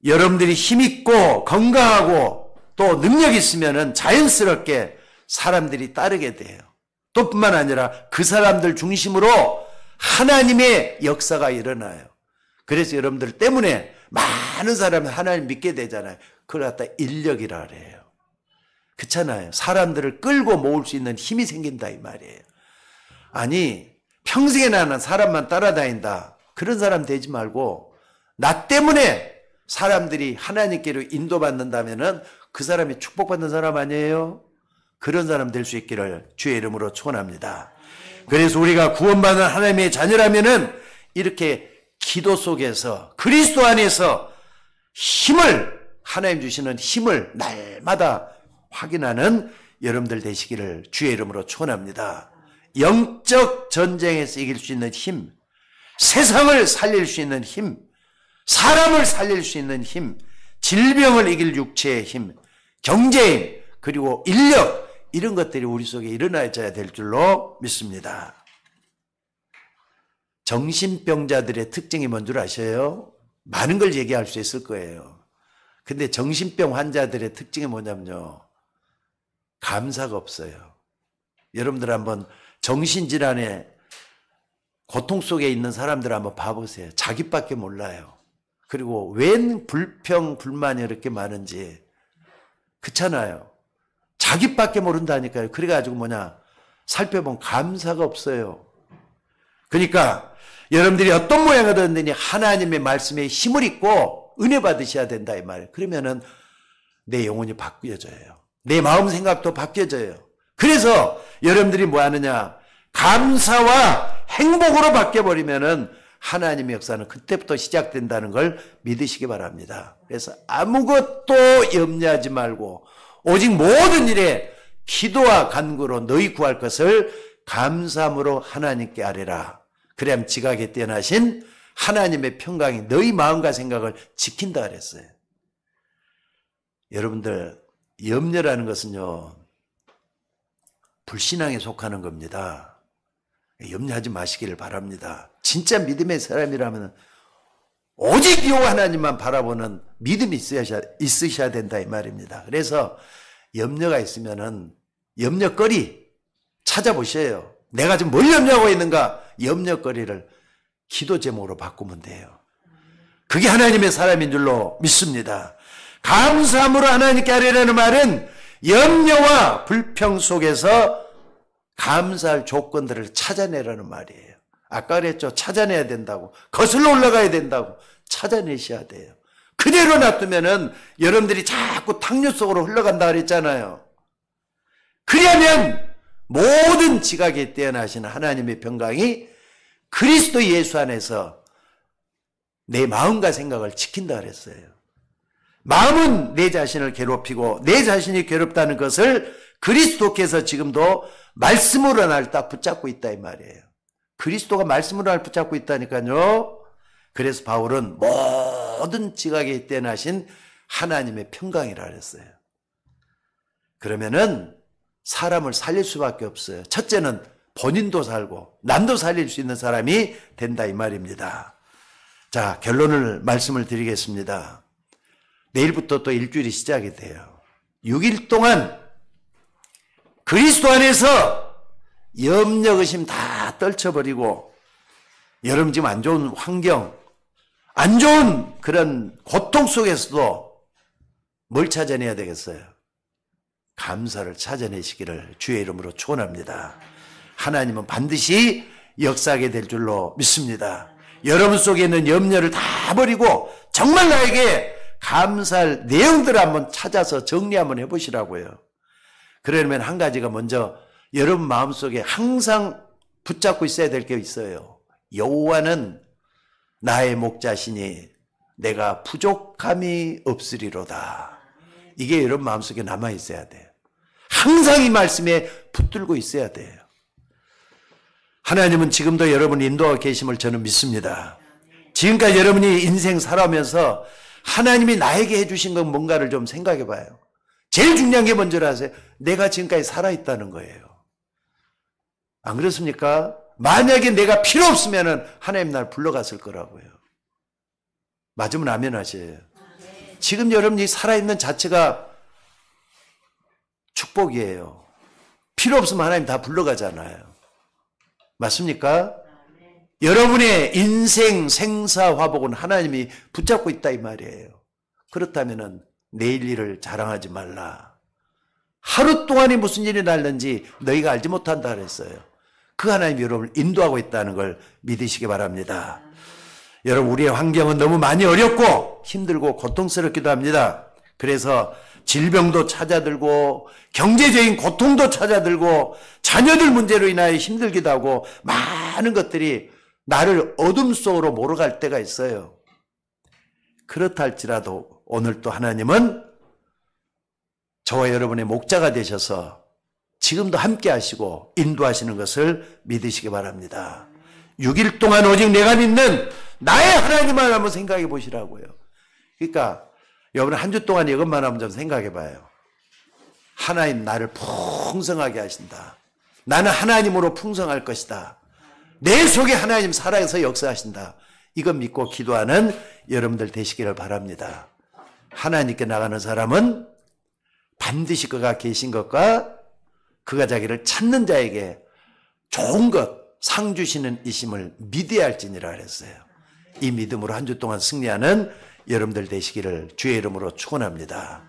A: 여러분들이 힘있고 건강하고 또 능력이 있으면 자연스럽게 사람들이 따르게 돼요. 또 뿐만 아니라 그 사람들 중심으로 하나님의 역사가 일어나요. 그래서 여러분들 때문에 많은 사람이 하나님 믿게 되잖아요. 그걸 갖다 인력이라 그래요. 그렇잖아요. 사람들을 끌고 모을 수 있는 힘이 생긴다 이 말이에요. 아니 평생에 나는 사람만 따라다닌다. 그런 사람 되지 말고 나 때문에 사람들이 하나님께로 인도받는다면은 그 사람이 축복받는 사람 아니에요? 그런 사람 될 수 있기를 주의 이름으로 축원합니다. 그래서 우리가 구원받은 하나님의 자녀라면은 이렇게 기도 속에서 그리스도 안에서 하나님 주시는 힘을 날마다 확인하는 여러분들 되시기를 주의 이름으로 축원합니다. 영적 전쟁에서 이길 수 있는 힘, 세상을 살릴 수 있는 힘, 사람을 살릴 수 있는 힘, 질병을 이길 육체의 힘, 경제의 힘, 그리고 인력, 이런 것들이 우리 속에 일어나야 될 줄로 믿습니다. 정신병자들의 특징이 뭔 줄 아세요? 많은 걸 얘기할 수 있을 거예요. 근데 정신병 환자들의 특징이 뭐냐면요, 감사가 없어요. 여러분들 한번 정신질환에 고통 속에 있는 사람들 한번 봐보세요. 자기밖에 몰라요. 그리고 웬 불평, 불만이 이렇게 많은지. 그렇잖아요. 자기밖에 모른다니까요. 그래가지고 살펴보면 감사가 없어요. 그러니까 여러분들이 어떤 모양이 되든지 하나님의 말씀에 힘을 입고 은혜 받으셔야 된다 이 말이에요. 그러면은 내 영혼이 바뀌어져요. 내 마음 생각도 바뀌어져요. 그래서 여러분들이 뭐 하느냐, 감사와 행복으로 바뀌어버리면은 하나님의 역사는 그때부터 시작된다는 걸 믿으시기 바랍니다. 그래서 아무것도 염려하지 말고 오직 모든 일에 기도와 간구로 너희 구할 것을 감사함으로 하나님께 아뢰라. 그래야 지각에 뛰어나신 하나님의 평강이 너희 마음과 생각을 지킨다 그랬어요. 여러분들, 염려라는 것은요, 불신앙에 속하는 겁니다. 염려하지 마시기를 바랍니다. 진짜 믿음의 사람이라면 오직 여호와 하나님만 바라보는 믿음이 있으셔야 된다 이 말입니다. 그래서 염려가 있으면은 염려거리 찾아보셔요. 내가 지금 뭘 염려하고 있는가? 염려거리를 기도 제목으로 바꾸면 돼요. 그게 하나님의 사람인 줄로 믿습니다. 감사함으로 하나님께 아뢰라는 말은 염려와 불평 속에서 감사할 조건들을 찾아내라는 말이에요. 아까 그랬죠. 찾아내야 된다고. 거슬러 올라가야 된다고. 찾아내셔야 돼요. 그대로 놔두면은 여러분들이 자꾸 탕류 속으로 흘러간다 그랬잖아요. 그러면 모든 지각에 뛰어나신 하나님의 평강이 그리스도 예수 안에서 내 마음과 생각을 지킨다 그랬어요. 마음은 내 자신을 괴롭히고 내 자신이 괴롭다는 것을 그리스도께서 지금도 말씀으로 날 딱 붙잡고 있다 이 말이에요. 그리스도가 말씀으로 날 붙잡고 있다니까요. 그래서 바울은 모든 지각에 뛰어나신 하나님의 평강이라 그랬어요. 그러면은 사람을 살릴 수밖에 없어요. 첫째는 본인도 살고 남도 살릴 수 있는 사람이 된다 이 말입니다. 자, 결론을 말씀을 드리겠습니다. 내일부터 또 일주일이 시작이 돼요. 6일 동안 그리스도 안에서 염려, 의심 다 떨쳐버리고 여러분 지금 안 좋은 환경, 안 좋은 그런 고통 속에서도 뭘 찾아내야 되겠어요? 감사를 찾아내시기를 주의 이름으로 축원합니다. 하나님은 반드시 역사하게 될 줄로 믿습니다. 여러분 속에 있는 염려를 다 버리고 정말 나에게 감사할 내용들을 한번 찾아서 정리 한번 해보시라고요. 그러면 한 가지가 먼저 여러분 마음속에 항상 붙잡고 있어야 될 게 있어요. 여호와는 나의 목자시니 내가 부족함이 없으리로다. 이게 여러분 마음속에 남아있어야 돼요. 항상 이 말씀에 붙들고 있어야 돼요. 하나님은 지금도 여러분을 인도하고 계심을 저는 믿습니다. 지금까지 여러분이 인생 살아오면서 하나님이 나에게 해주신 건 뭔가를 좀 생각해 봐요. 제일 중요한 게 뭔지 아세요? 내가 지금까지 살아있다는 거예요. 안 그렇습니까? 만약에 내가 필요 없으면 하나님 날 불러갔을 거라고요. 맞으면 아멘 하세요. 지금 여러분이 살아있는 자체가 축복이에요. 필요 없으면 하나님 다 불러가잖아요. 맞습니까? 여러분의 인생 생사화복은 하나님이 붙잡고 있다 이 말이에요. 그렇다면 내일 일을 자랑하지 말라. 하루 동안에 무슨 일이 날는지 너희가 알지 못한다 그랬어요. 그 하나님이 여러분을 인도하고 있다는 걸 믿으시기 바랍니다. 여러분 우리의 환경은 너무 많이 어렵고 힘들고 고통스럽기도 합니다. 그래서 질병도 찾아들고 경제적인 고통도 찾아들고 자녀들 문제로 인하여 힘들기도 하고 많은 것들이 나를 어둠 속으로 몰아갈 때가 있어요. 그렇다 할지라도 오늘 또 하나님은 저와 여러분의 목자가 되셔서 지금도 함께 하시고 인도하시는 것을 믿으시기 바랍니다. 6일 동안 오직 내가 믿는 나의 하나님만 한번 생각해 보시라고요. 그러니까 여러분 한 주 동안 이것만 한번 좀 생각해 봐요. 하나님 나를 풍성하게 하신다. 나는 하나님으로 풍성할 것이다. 내 속에 하나님 살아서 역사하신다. 이거 믿고 기도하는 여러분들 되시기를 바랍니다. 하나님께 나가는 사람은 반드시 그가 계신 것과 그가 자기를 찾는 자에게 좋은 것, 상 주시는 이심을 믿어야 할지니라 그랬어요. 이 믿음으로 한 주 동안 승리하는 여러분들 되시기를 주의 이름으로 축원합니다.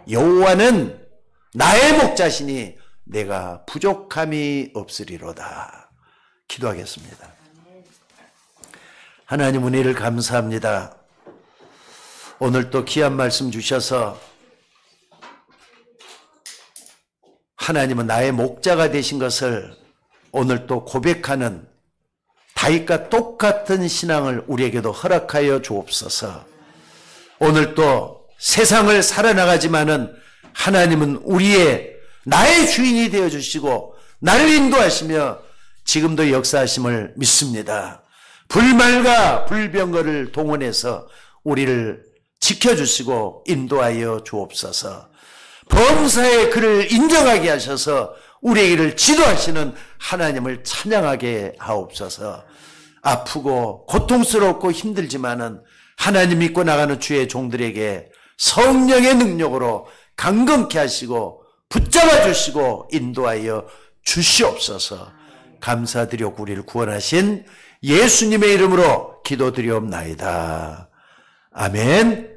A: 여호와는 나의 목자시니 내가 부족함이 없으리로다. 기도하겠습니다. 하나님 은혜를 감사합니다. 오늘 또 귀한 말씀 주셔서 하나님은 나의 목자가 되신 것을 오늘 또 고백하는 다윗과 똑같은 신앙을 우리에게도 허락하여 주옵소서. 오늘 또 세상을 살아나가지만은 하나님은 나의 주인이 되어주시고 나를 인도하시며 지금도 역사하심을 믿습니다. 불말과 불병거를 동원해서 우리를 지켜주시고 인도하여 주옵소서. 범사의 그를 인정하게 하셔서 우리에게를 지도하시는 하나님을 찬양하게 하옵소서. 아프고 고통스럽고 힘들지만은 하나님 믿고 나가는 주의 종들에게 성령의 능력으로 강건케 하시고 붙잡아 주시고 인도하여 주시옵소서. 감사드려 우리를 구원하신 예수님의 이름으로 기도드리옵나이다. 아멘.